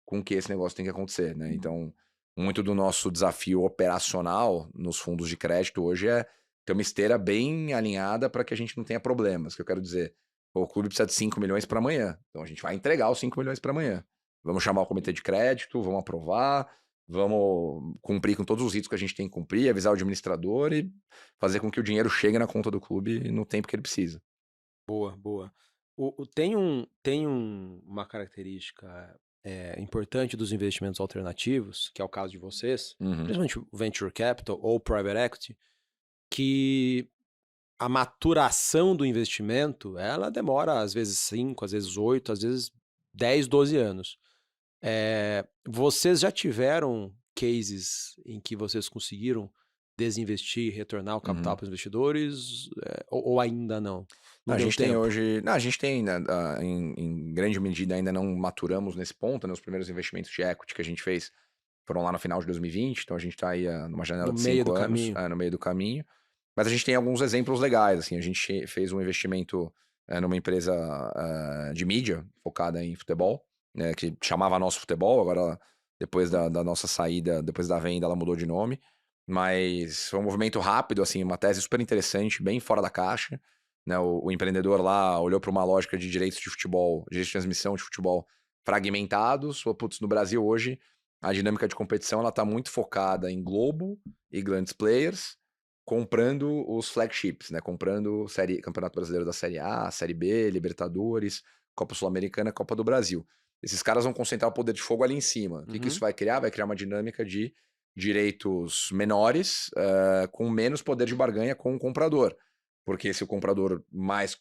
com que esse negócio tem que acontecer, né? Então, muito do nosso desafio operacional nos fundos de crédito hoje é ter uma esteira bem alinhada para que a gente não tenha problemas. Que eu quero dizer, o clube precisa de 5 milhões para amanhã, então a gente vai entregar os 5 milhões para amanhã. Vamos chamar o comitê de crédito, vamos aprovar, vamos cumprir com todos os ritos que a gente tem que cumprir, avisar o administrador e fazer com que o dinheiro chegue na conta do clube no tempo que ele precisa. Boa, boa. Uma característica importante dos investimentos alternativos, que é o caso de vocês, Uhum. principalmente o Venture Capital ou Private Equity, que a maturação do investimento, ela demora às vezes 5, às vezes 8, às vezes 10, 12 anos. Vocês já tiveram cases em que vocês conseguiram desinvestir, retornar o capital para os investidores, ou ainda não? Não A deu gente tem tempo? hoje. Não, a gente tem, né, em grande medida, ainda não maturamos nesse ponto, né? Os primeiros investimentos de equity que a gente fez foram lá no final de 2020, então a gente está aí numa janela No de meio 5 do anos, caminho. no meio do caminho. Mas a gente tem alguns exemplos legais, assim, a gente fez um investimento numa empresa de mídia focada em futebol, né, que chamava Nosso Futebol, agora depois da nossa saída, depois da venda, ela mudou de nome, mas foi um movimento rápido, assim, uma tese super interessante, bem fora da caixa, né, o empreendedor lá olhou para uma lógica de direitos de futebol, direitos de transmissão de futebol fragmentados, putz, no Brasil hoje a dinâmica de competição ela está muito focada em Globo e grandes players, comprando os flagships, né? Comprando Campeonato Brasileiro da Série A, Série B, Libertadores, Copa Sul-Americana, Copa do Brasil. Esses caras vão concentrar o poder de fogo ali em cima. O que isso vai criar? Vai criar uma dinâmica de direitos menores, com menos poder de barganha com o comprador. Porque se o comprador mais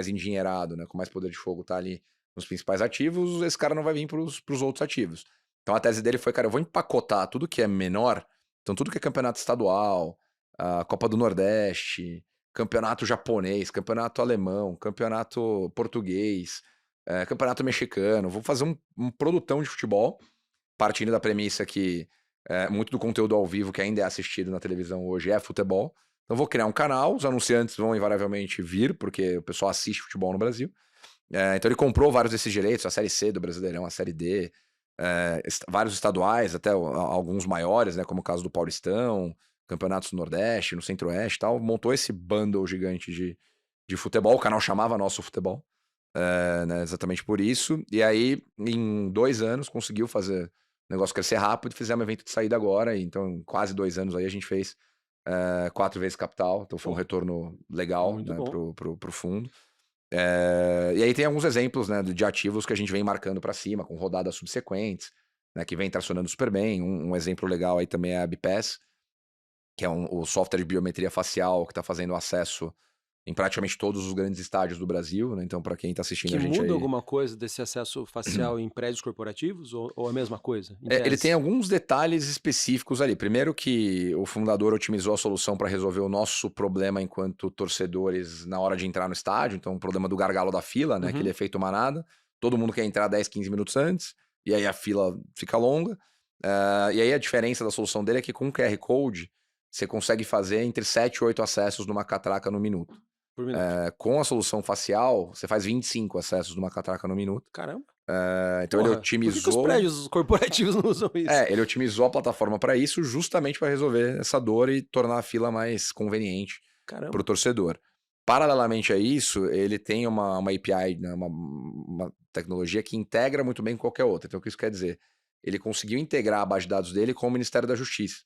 endinheirado, né, com mais poder de fogo, tá ali nos principais ativos, esse cara não vai vir para os outros ativos. Então a tese dele foi, cara, eu vou empacotar tudo que é menor. Então, tudo que é campeonato estadual, a Copa do Nordeste, campeonato japonês, campeonato alemão, campeonato português, campeonato mexicano. Vou fazer um produtão de futebol, partindo da premissa que muito do conteúdo ao vivo que ainda é assistido na televisão hoje é futebol. Então, vou criar um canal, os anunciantes vão invariavelmente vir, porque o pessoal assiste futebol no Brasil. Então, ele comprou vários desses direitos, a Série C do Brasileirão, a Série D, vários estaduais, até alguns maiores, né, como o caso do Paulistão, campeonatos do Nordeste, no Centro-Oeste e tal, montou esse bundle gigante de futebol, o canal chamava Nosso Futebol, né, exatamente por isso, e aí em 2 anos conseguiu fazer o negócio crescer rápido e fizemos um evento de saída agora, e então em quase 2 anos aí a gente fez 4 vezes capital, então foi um retorno legal, né, pro fundo. E aí tem alguns exemplos, né, de ativos que a gente vem marcando para cima, com rodadas subsequentes, né, que vem tracionando super bem. Um exemplo legal aí também é a BPass, que é o software de biometria facial que está fazendo acesso em praticamente todos os grandes estádios do Brasil, né? Então, para quem está assistindo Que a gente muda aí... alguma coisa desse acesso facial em prédios corporativos ou a mesma coisa? Ele tem alguns detalhes específicos ali. Primeiro que o fundador otimizou a solução para resolver o nosso problema enquanto torcedores na hora de entrar no estádio. Então, o problema do gargalo da fila, né? Que ele é feito manada. Todo mundo quer entrar 10, 15 minutos antes. e aí a fila fica longa. E aí a diferença da solução dele é que com o QR Code, você consegue fazer entre 7 e 8 acessos numa catraca no minuto. Por minuto. Com a solução facial, você faz 25 acessos numa catraca no minuto. Caramba. Então ele Porra, por que os otimizou. prédios corporativos não usam isso? Ele otimizou a plataforma para isso, justamente para resolver essa dor e tornar a fila mais conveniente Caramba. para o torcedor. Paralelamente a isso, ele tem uma API, né, uma tecnologia que integra muito bem com qualquer outra. Então, o que isso quer dizer? Ele conseguiu integrar a base de dados dele com o Ministério da Justiça.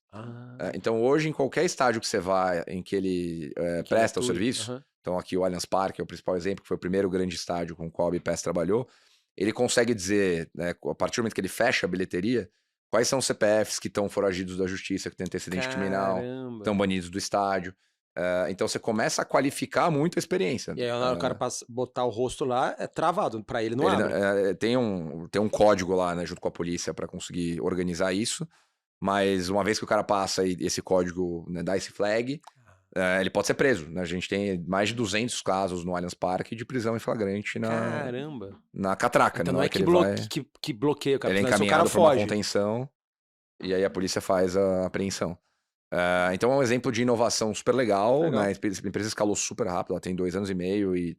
Então, hoje, em qualquer estádio que você vai, em que ele presta o serviço, então aqui o Allianz Parque é o principal exemplo, que foi o primeiro grande estádio com o qual a BPAS trabalhou, ele consegue dizer, né, a partir do momento que ele fecha a bilheteria, quais são os CPFs que estão foragidos da justiça, que têm antecedente criminal, estão banidos do estádio. Então você começa a qualificar muito a experiência. E aí, na hora o cara botar o rosto lá, é travado. Pra ele não abre. Tem um código lá, né, junto com a polícia para conseguir organizar isso. Mas uma vez que o cara passa e esse código, né, dá esse flag, ele pode ser preso. Né? A gente tem mais de 200 casos no Allianz Parque de prisão em flagrante na catraca. Então né? não é que bloqueia o cara. Ele é encaminhado para uma contenção e aí a polícia faz a apreensão. Então é um exemplo de inovação super legal. Né? A empresa escalou super rápido, ela tem 2 anos e meio e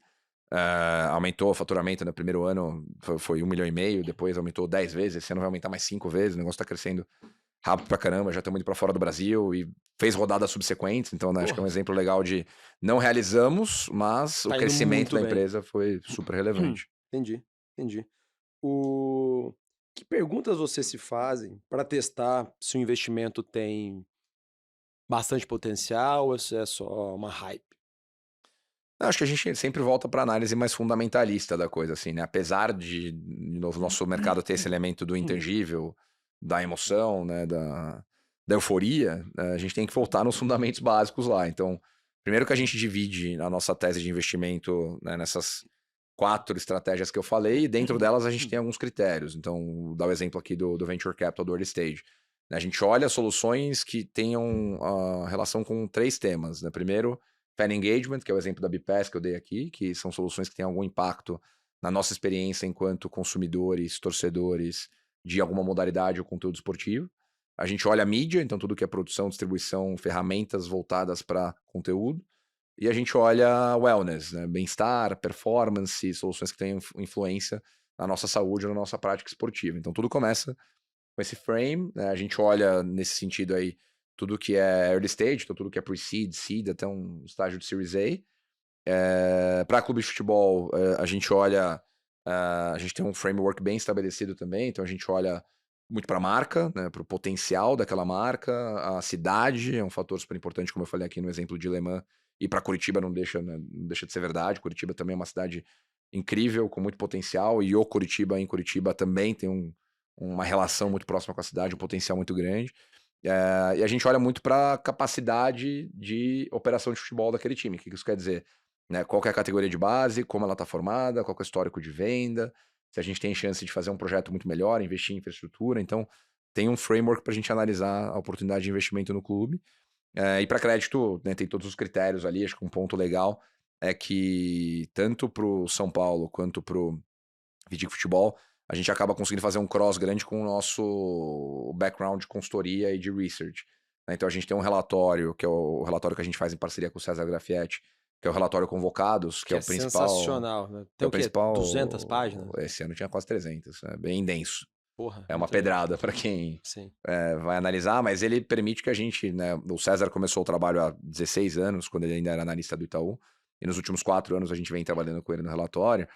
aumentou o faturamento no primeiro ano, foi 1,5 milhão, depois aumentou 10 vezes, esse ano vai aumentar mais 5 vezes, o negócio tá crescendo rápido pra caramba, já estamos indo pra fora do Brasil e fez rodadas subsequentes, então né, acho que é um exemplo legal de não realizamos, mas o crescimento da empresa foi super relevante. Entendi. Que perguntas vocês se fazem para testar se o investimento tem bastante potencial ou se é só uma hype? Acho que a gente sempre volta para análise mais fundamentalista da coisa, assim, né? Apesar de novo, nosso mercado ter esse elemento do intangível, da emoção, né? Da euforia, a gente tem que voltar nos fundamentos básicos lá. Então, primeiro que a gente divide a nossa tese de investimento, né, nessas 4 estratégias que eu falei, e dentro delas a gente tem alguns critérios. Então, vou dar o exemplo aqui do Venture Capital do Early Stage. A gente olha soluções que tenham relação com 3 temas. Né? Primeiro, fan engagement, que é o exemplo da BPAS que eu dei aqui, que são soluções que têm algum impacto na nossa experiência enquanto consumidores, torcedores de alguma modalidade ou conteúdo esportivo. A gente olha a mídia, então tudo que é produção, distribuição, ferramentas voltadas para conteúdo. E a gente olha wellness, né? Bem-estar, performance, soluções que tenham influência na nossa saúde, na nossa prática esportiva. Então tudo começa com esse frame, né? A gente olha nesse sentido aí tudo que é early stage, então tudo que é pre-seed, seed, até um estágio de Series A. Para clube de futebol, a gente olha, a gente tem um framework bem estabelecido também, então a gente olha muito para a marca, né, para o potencial daquela marca, a cidade é um fator super importante, como eu falei aqui no exemplo de Le Mans, e para Curitiba não deixa de ser verdade. Curitiba também é uma cidade incrível, com muito potencial, e o Curitiba em Curitiba também tem uma relação muito próxima com a cidade, um potencial muito grande. E a gente olha muito para a capacidade de operação de futebol daquele time. O que isso quer dizer? Né? Qual que é a categoria de base, como ela está formada, qual que é o histórico de venda, se a gente tem chance de fazer um projeto muito melhor, investir em infraestrutura. Então, tem um framework para a gente analisar a oportunidade de investimento no clube. E para crédito, né, tem todos os critérios ali. Acho que um ponto legal é que tanto para o São Paulo quanto para o Vidic Futebol, a gente acaba conseguindo fazer um cross grande com o nosso background de consultoria e de research. Então a gente tem um relatório, que é o relatório que a gente faz em parceria com o César Grafietti, que é o relatório Convocados, que é o principal... sensacional, né? Tem o quê? 200 páginas? Esse ano tinha quase 300, é bem denso. Porra, é uma pedrada para quem Sim. Vai analisar, mas ele permite que a gente... Né, o César começou o trabalho há 16 anos, quando ele ainda era analista do Itaú, e nos últimos 4 anos a gente vem trabalhando com ele no relatório.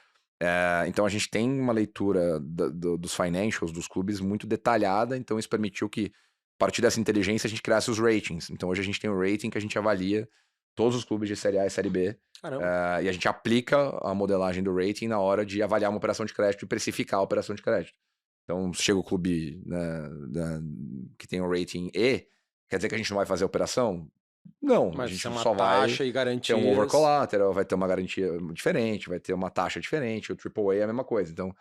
Então a gente tem uma leitura dos financials dos clubes muito detalhada, então isso permitiu que, a partir dessa inteligência, a gente criasse os ratings. Então hoje a gente tem um rating que a gente avalia todos os clubes de Série A e Série B. E a gente aplica a modelagem do rating na hora de avaliar uma operação de crédito e precificar a operação de crédito. Então, chega o clube, né, que tem um rating E, quer dizer que a gente não vai fazer a operação? Não, mas a gente uma só vai taxa e garantia. ter um over collateral, vai ter uma garantia diferente, vai ter uma taxa diferente, o AAA é a mesma coisa. Então,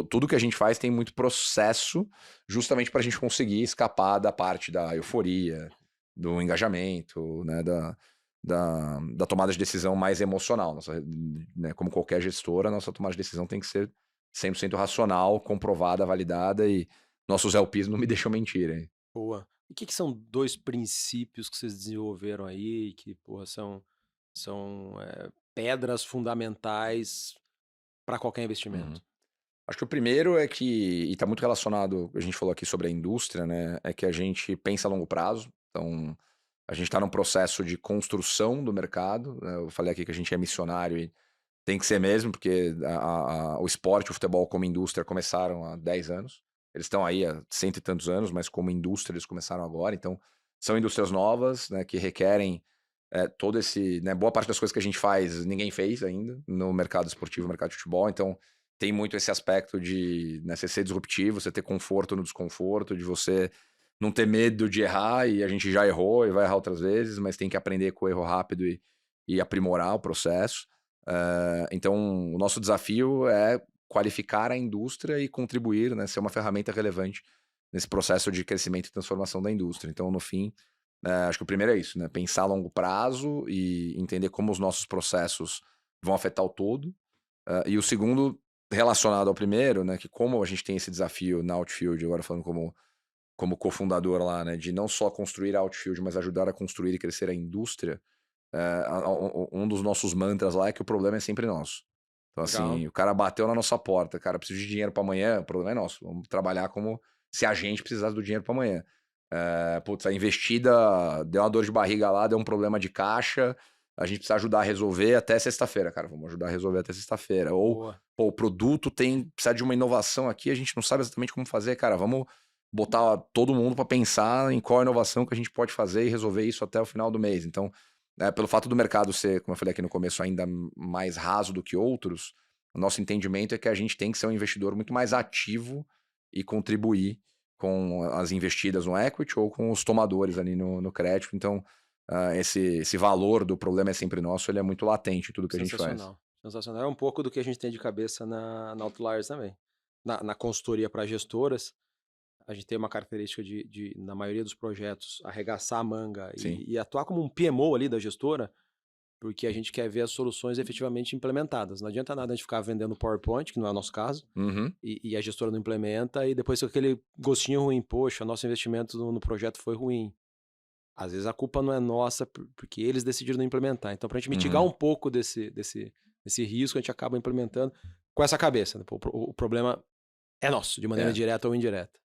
tudo que a gente faz tem muito processo justamente para a gente conseguir escapar da parte da euforia, do engajamento, né, da tomada de decisão mais emocional. Né, como qualquer gestora, a nossa tomada de decisão tem que ser 100% racional, comprovada, validada, e nossos LPs não me deixam mentir, hein? Boa. E o que são 2 princípios que vocês desenvolveram aí, que, porra, são pedras fundamentais para qualquer Uhum. investimento? Acho que o primeiro é que, e está muito relacionado, a gente falou aqui sobre a indústria, né? É que a gente pensa a longo prazo. Então, a gente está num processo de construção do mercado, né? Eu falei aqui que a gente é missionário e tem que ser mesmo, porque o esporte, o futebol como indústria começaram há 10 anos. Eles estão aí há cento e tantos anos, mas como indústria eles começaram agora. Então, são indústrias novas, né, que requerem todo esse, né, boa parte das coisas que a gente faz, ninguém fez ainda no mercado esportivo, no mercado de futebol. Então, tem muito esse aspecto de, né, você ser disruptivo, você ter conforto no desconforto, de você não ter medo de errar, e a gente já errou e vai errar outras vezes, mas tem que aprender com o erro rápido e aprimorar o processo. Então, o nosso desafio é qualificar a indústria e contribuir, né, ser uma ferramenta relevante nesse processo de crescimento e transformação da indústria. Então, no fim, acho que o primeiro é isso, né, pensar a longo prazo e entender como os nossos processos vão afetar o todo. E o segundo, relacionado ao primeiro, né, que como a gente tem esse desafio na Outfield, agora falando como cofundador lá, né, de não só construir a Outfield, mas ajudar a construir e crescer a indústria, um dos nossos mantras lá é que o problema é sempre nosso. Então, Legal. assim, o cara bateu na nossa porta, cara, preciso de dinheiro para amanhã, o problema é nosso. Vamos trabalhar como se a gente precisasse do dinheiro para amanhã. Putz, a investida deu uma dor de barriga lá, deu um problema de caixa, a gente precisa ajudar a resolver até sexta-feira, cara. Vamos ajudar a resolver até sexta-feira. Ou, Boa. pô, o produto precisa de uma inovação aqui, a gente não sabe exatamente como fazer, cara. Vamos botar todo mundo para pensar em qual inovação que a gente pode fazer e resolver isso até o final do mês. Então, pelo fato do mercado ser, como eu falei aqui no começo, ainda mais raso do que outros, o nosso entendimento é que a gente tem que ser um investidor muito mais ativo e contribuir com as investidas no equity ou com os tomadores ali no crédito. Então, esse valor do problema é sempre nosso, ele é muito latente em tudo que a gente faz. Sensacional. Sensacional. É um pouco do que a gente tem de cabeça na Outliers também. Na consultoria para gestoras, a gente tem uma característica de, na maioria dos projetos, arregaçar a manga Sim. e atuar como um PMO ali da gestora, porque a gente quer ver as soluções efetivamente implementadas. Não adianta nada a gente ficar vendendo PowerPoint, que não é o nosso caso, Uhum. e a gestora não implementa, e depois fica aquele gostinho ruim, poxa, nosso investimento no projeto foi ruim. Às vezes a culpa não é nossa, porque eles decidiram não implementar. Então, para a gente mitigar Uhum. um pouco desse risco, a gente acaba implementando com essa cabeça, né? Pô, o problema é nosso, de maneira É. direta ou indireta.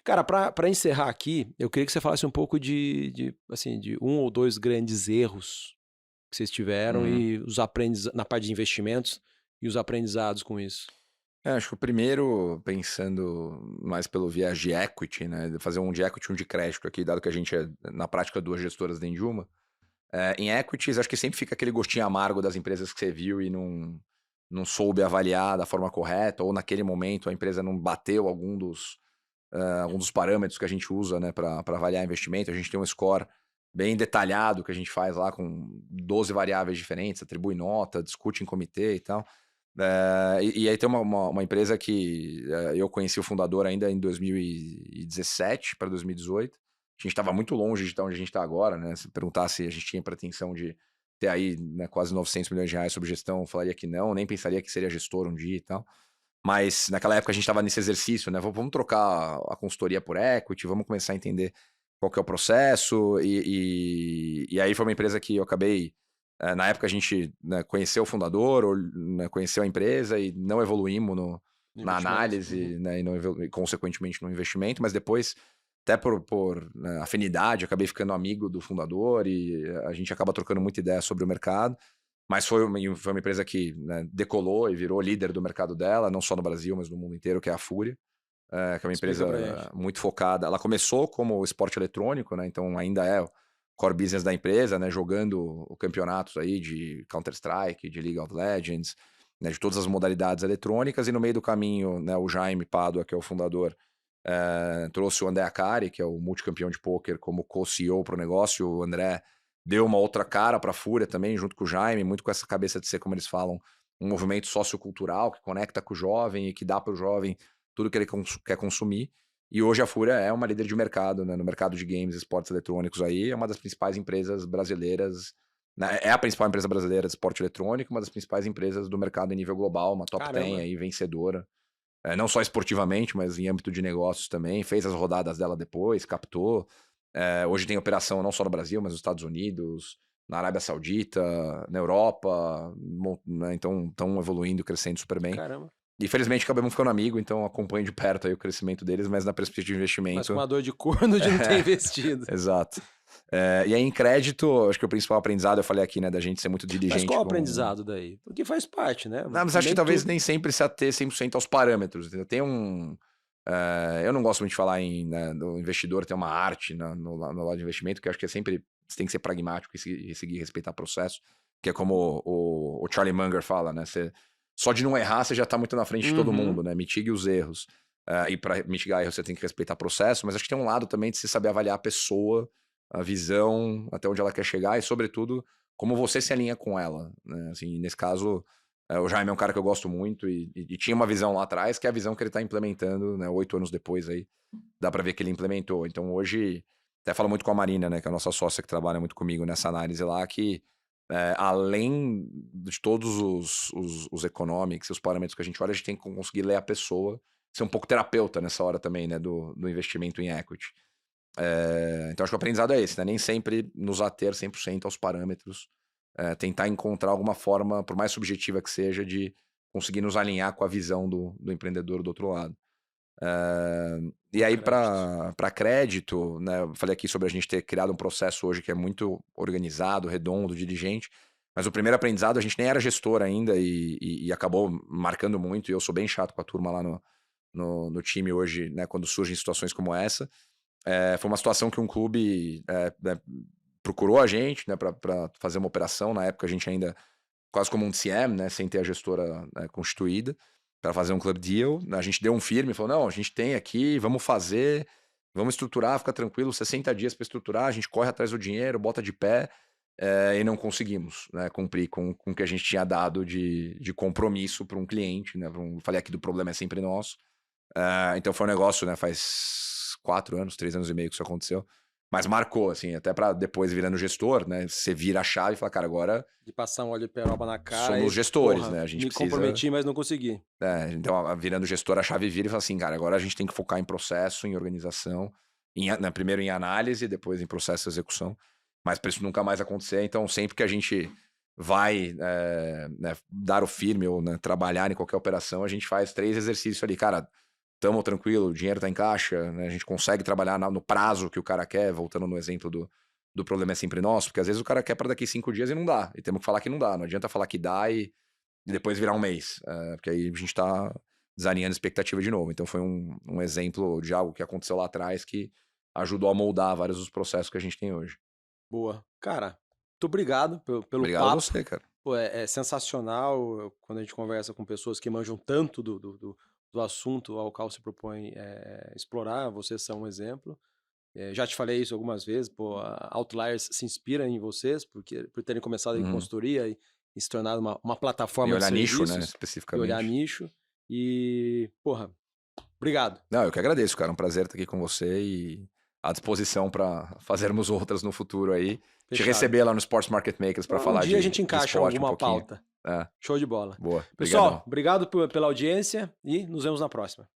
Cara, para encerrar aqui, eu queria que você falasse um pouco assim, de um ou dois grandes erros que vocês tiveram Uhum. e os aprendizados na parte de investimentos e os aprendizados com isso. Acho que o primeiro, pensando mais pelo viés de equity, né? Fazer um de equity e um de crédito aqui, dado que a gente é, na prática, duas gestoras dentro de uma. Em equities, acho que sempre fica aquele gostinho amargo das empresas que você viu e não soube avaliar da forma correta, ou naquele momento a empresa não bateu algum dos parâmetros que a gente usa, né, para avaliar investimento. A gente tem um score bem detalhado que a gente faz lá com 12 variáveis diferentes, atribui nota, discute em comitê e tal. E aí tem uma empresa que eu conheci o fundador ainda em 2017 para 2018. A gente estava muito longe de estar onde a gente está agora, né? Se perguntasse se a gente tinha pretensão de ter aí, né, quase 900 milhões de reais sob gestão, eu falaria que não, nem pensaria que seria gestor um dia e tal. Mas naquela época a gente estava nesse exercício, né? Vamos trocar a consultoria por equity, vamos começar a entender qual que é o processo. E aí foi uma empresa que eu acabei. Na época a gente, né, conheceu o fundador, ou, né, conheceu a empresa e não evoluímos No na investimento. análise, né, e consequentemente no investimento, mas depois, até por né, afinidade, acabei ficando amigo do fundador e a gente acaba trocando muita ideia sobre o mercado. Mas foi uma empresa que, né, decolou e virou líder do mercado dela, não só no Brasil, mas no mundo inteiro, que é a Fúria, que é uma Explica pra gente. empresa muito focada. Ela começou como esporte eletrônico, né, então ainda é o core business da empresa, né, jogando campeonatos aí de Counter-Strike, de League of Legends, né, de todas as modalidades eletrônicas, e no meio do caminho, né, o Jaime Pádua, que é o fundador, trouxe o André Akari, que é o multicampeão de pôquer, como co-CEO para o negócio. O André deu uma outra cara para a Fúria também, junto com o Jaime, muito com essa cabeça de ser, como eles falam, um movimento sociocultural que conecta com o jovem e que dá para o jovem tudo que ele quer consumir. E hoje a Fúria é uma líder de mercado, né, no mercado de games e esportes eletrônicos aí, é uma das principais empresas brasileiras, né, é a principal empresa brasileira de esporte eletrônico, uma das principais empresas do mercado em nível global, uma top 10 Caramba. aí, vencedora. não só esportivamente, mas em âmbito de negócios também. Fez as rodadas dela depois, captou. Hoje tem operação não só no Brasil, mas nos Estados Unidos, na Arábia Saudita, na Europa, né? Então estão evoluindo, crescendo super bem. Caramba. E felizmente acabamos ficando amigo, então acompanho de perto aí o crescimento deles, mas na perspectiva de investimento. Mas com uma dor de corno de não ter investido. Exato. E aí em crédito, acho que o principal aprendizado, eu falei aqui, né, da gente ser muito diligente. Mas qual o aprendizado daí? Porque faz parte, né? Não, mas acho que talvez nem sempre se ater 100% aos parâmetros. Entendeu? Tem eu não gosto muito de falar no investidor ter uma arte no lado de investimento, que eu acho que sempre você tem que ser pragmático e seguir respeitar processo, que é como o Charlie Munger fala, né? Só de não errar, você já está muito na frente de todo mundo, né? Mitigue os erros. E para mitigar erros, você tem que respeitar processo, mas acho que tem um lado também de você saber avaliar a pessoa, a visão, até onde ela quer chegar e, sobretudo, como você se alinha com ela, né? Assim, nesse caso, o Jaime é um cara que eu gosto muito e tinha uma visão lá atrás, que é a visão que ele está implementando, né? 8 anos depois aí, dá para ver que ele implementou. Então, hoje, até falo muito com a Marina, né? Que é a nossa sócia que trabalha muito comigo nessa análise lá, que além de todos os economics, os parâmetros que a gente olha, a gente tem que conseguir ler a pessoa, ser um pouco terapeuta nessa hora também, né, do investimento em equity. Então acho que o aprendizado é esse, né? Nem sempre nos ater 100% aos parâmetros, tentar encontrar alguma forma, por mais subjetiva que seja, de conseguir nos alinhar com a visão do empreendedor do outro lado. E aí, para crédito, né, eu falei aqui sobre a gente ter criado um processo hoje que é muito organizado, redondo, diligente, mas o primeiro aprendizado, a gente nem era gestor ainda e acabou marcando muito, e eu sou bem chato com a turma lá no time hoje, né, quando surgem situações como essa. Foi uma situação que um clube procurou a gente, né, para fazer uma operação. Na época a gente ainda quase como um DCM, né, sem ter a gestora constituída, para fazer um club deal. A gente deu um firme, falou, não, a gente tem aqui, vamos fazer, vamos estruturar, fica tranquilo, 60 dias para estruturar, a gente corre atrás do dinheiro, bota de pé, e não conseguimos, né, cumprir com o que a gente tinha dado de compromisso para um cliente, né, falei aqui do problema é sempre nosso. Então foi um negócio, né, faz 4 anos, 3 anos e meio que isso aconteceu, mas marcou, assim, até para depois virando gestor, né, você vira a chave e fala, cara, agora... De passar um óleo de peroba na cara. Somos gestores, né, a gente me precisa... comprometi, mas não consegui. Então, virando gestor, a chave vira e fala assim, cara, agora a gente tem que focar em processo, em organização, primeiro em análise, depois em processo de execução, mas para isso nunca mais acontecer. Então, sempre que a gente vai né, dar o firme ou, né, trabalhar em qualquer operação, a gente faz 3 exercícios ali, cara, tamo tranquilo, o dinheiro tá em caixa, né, a gente consegue trabalhar no prazo que o cara quer, voltando no exemplo do problema é sempre nosso, porque às vezes o cara quer para daqui 5 dias e não dá, e temos que falar que não dá, não adianta falar que dá e depois virar um mês, porque aí a gente tá desalinhando a expectativa de novo. Então foi um exemplo de algo que aconteceu lá atrás que ajudou a moldar vários dos processos que a gente tem hoje. Boa. Cara, muito obrigado pelo Obrigado papo. a você, cara. Pô, é sensacional quando a gente conversa com pessoas que manjam tanto do assunto ao qual se propõe explorar. Vocês são um exemplo. Já te falei isso algumas vezes, pô, a Outliers se inspira em vocês por terem começado em consultoria e se tornado uma plataforma de serviços. olhar nicho, né, especificamente. E olhar nicho. E, porra, obrigado. Não, eu que agradeço, cara. Um prazer estar aqui com você e à disposição para fazermos outras no futuro aí. Fechado. Te receber lá no Sports Market Makers para falar de Um dia a gente encaixa alguma pauta. É. Show de bola. Boa. Pessoal, Obrigadão. obrigado pela audiência e nos vemos na próxima.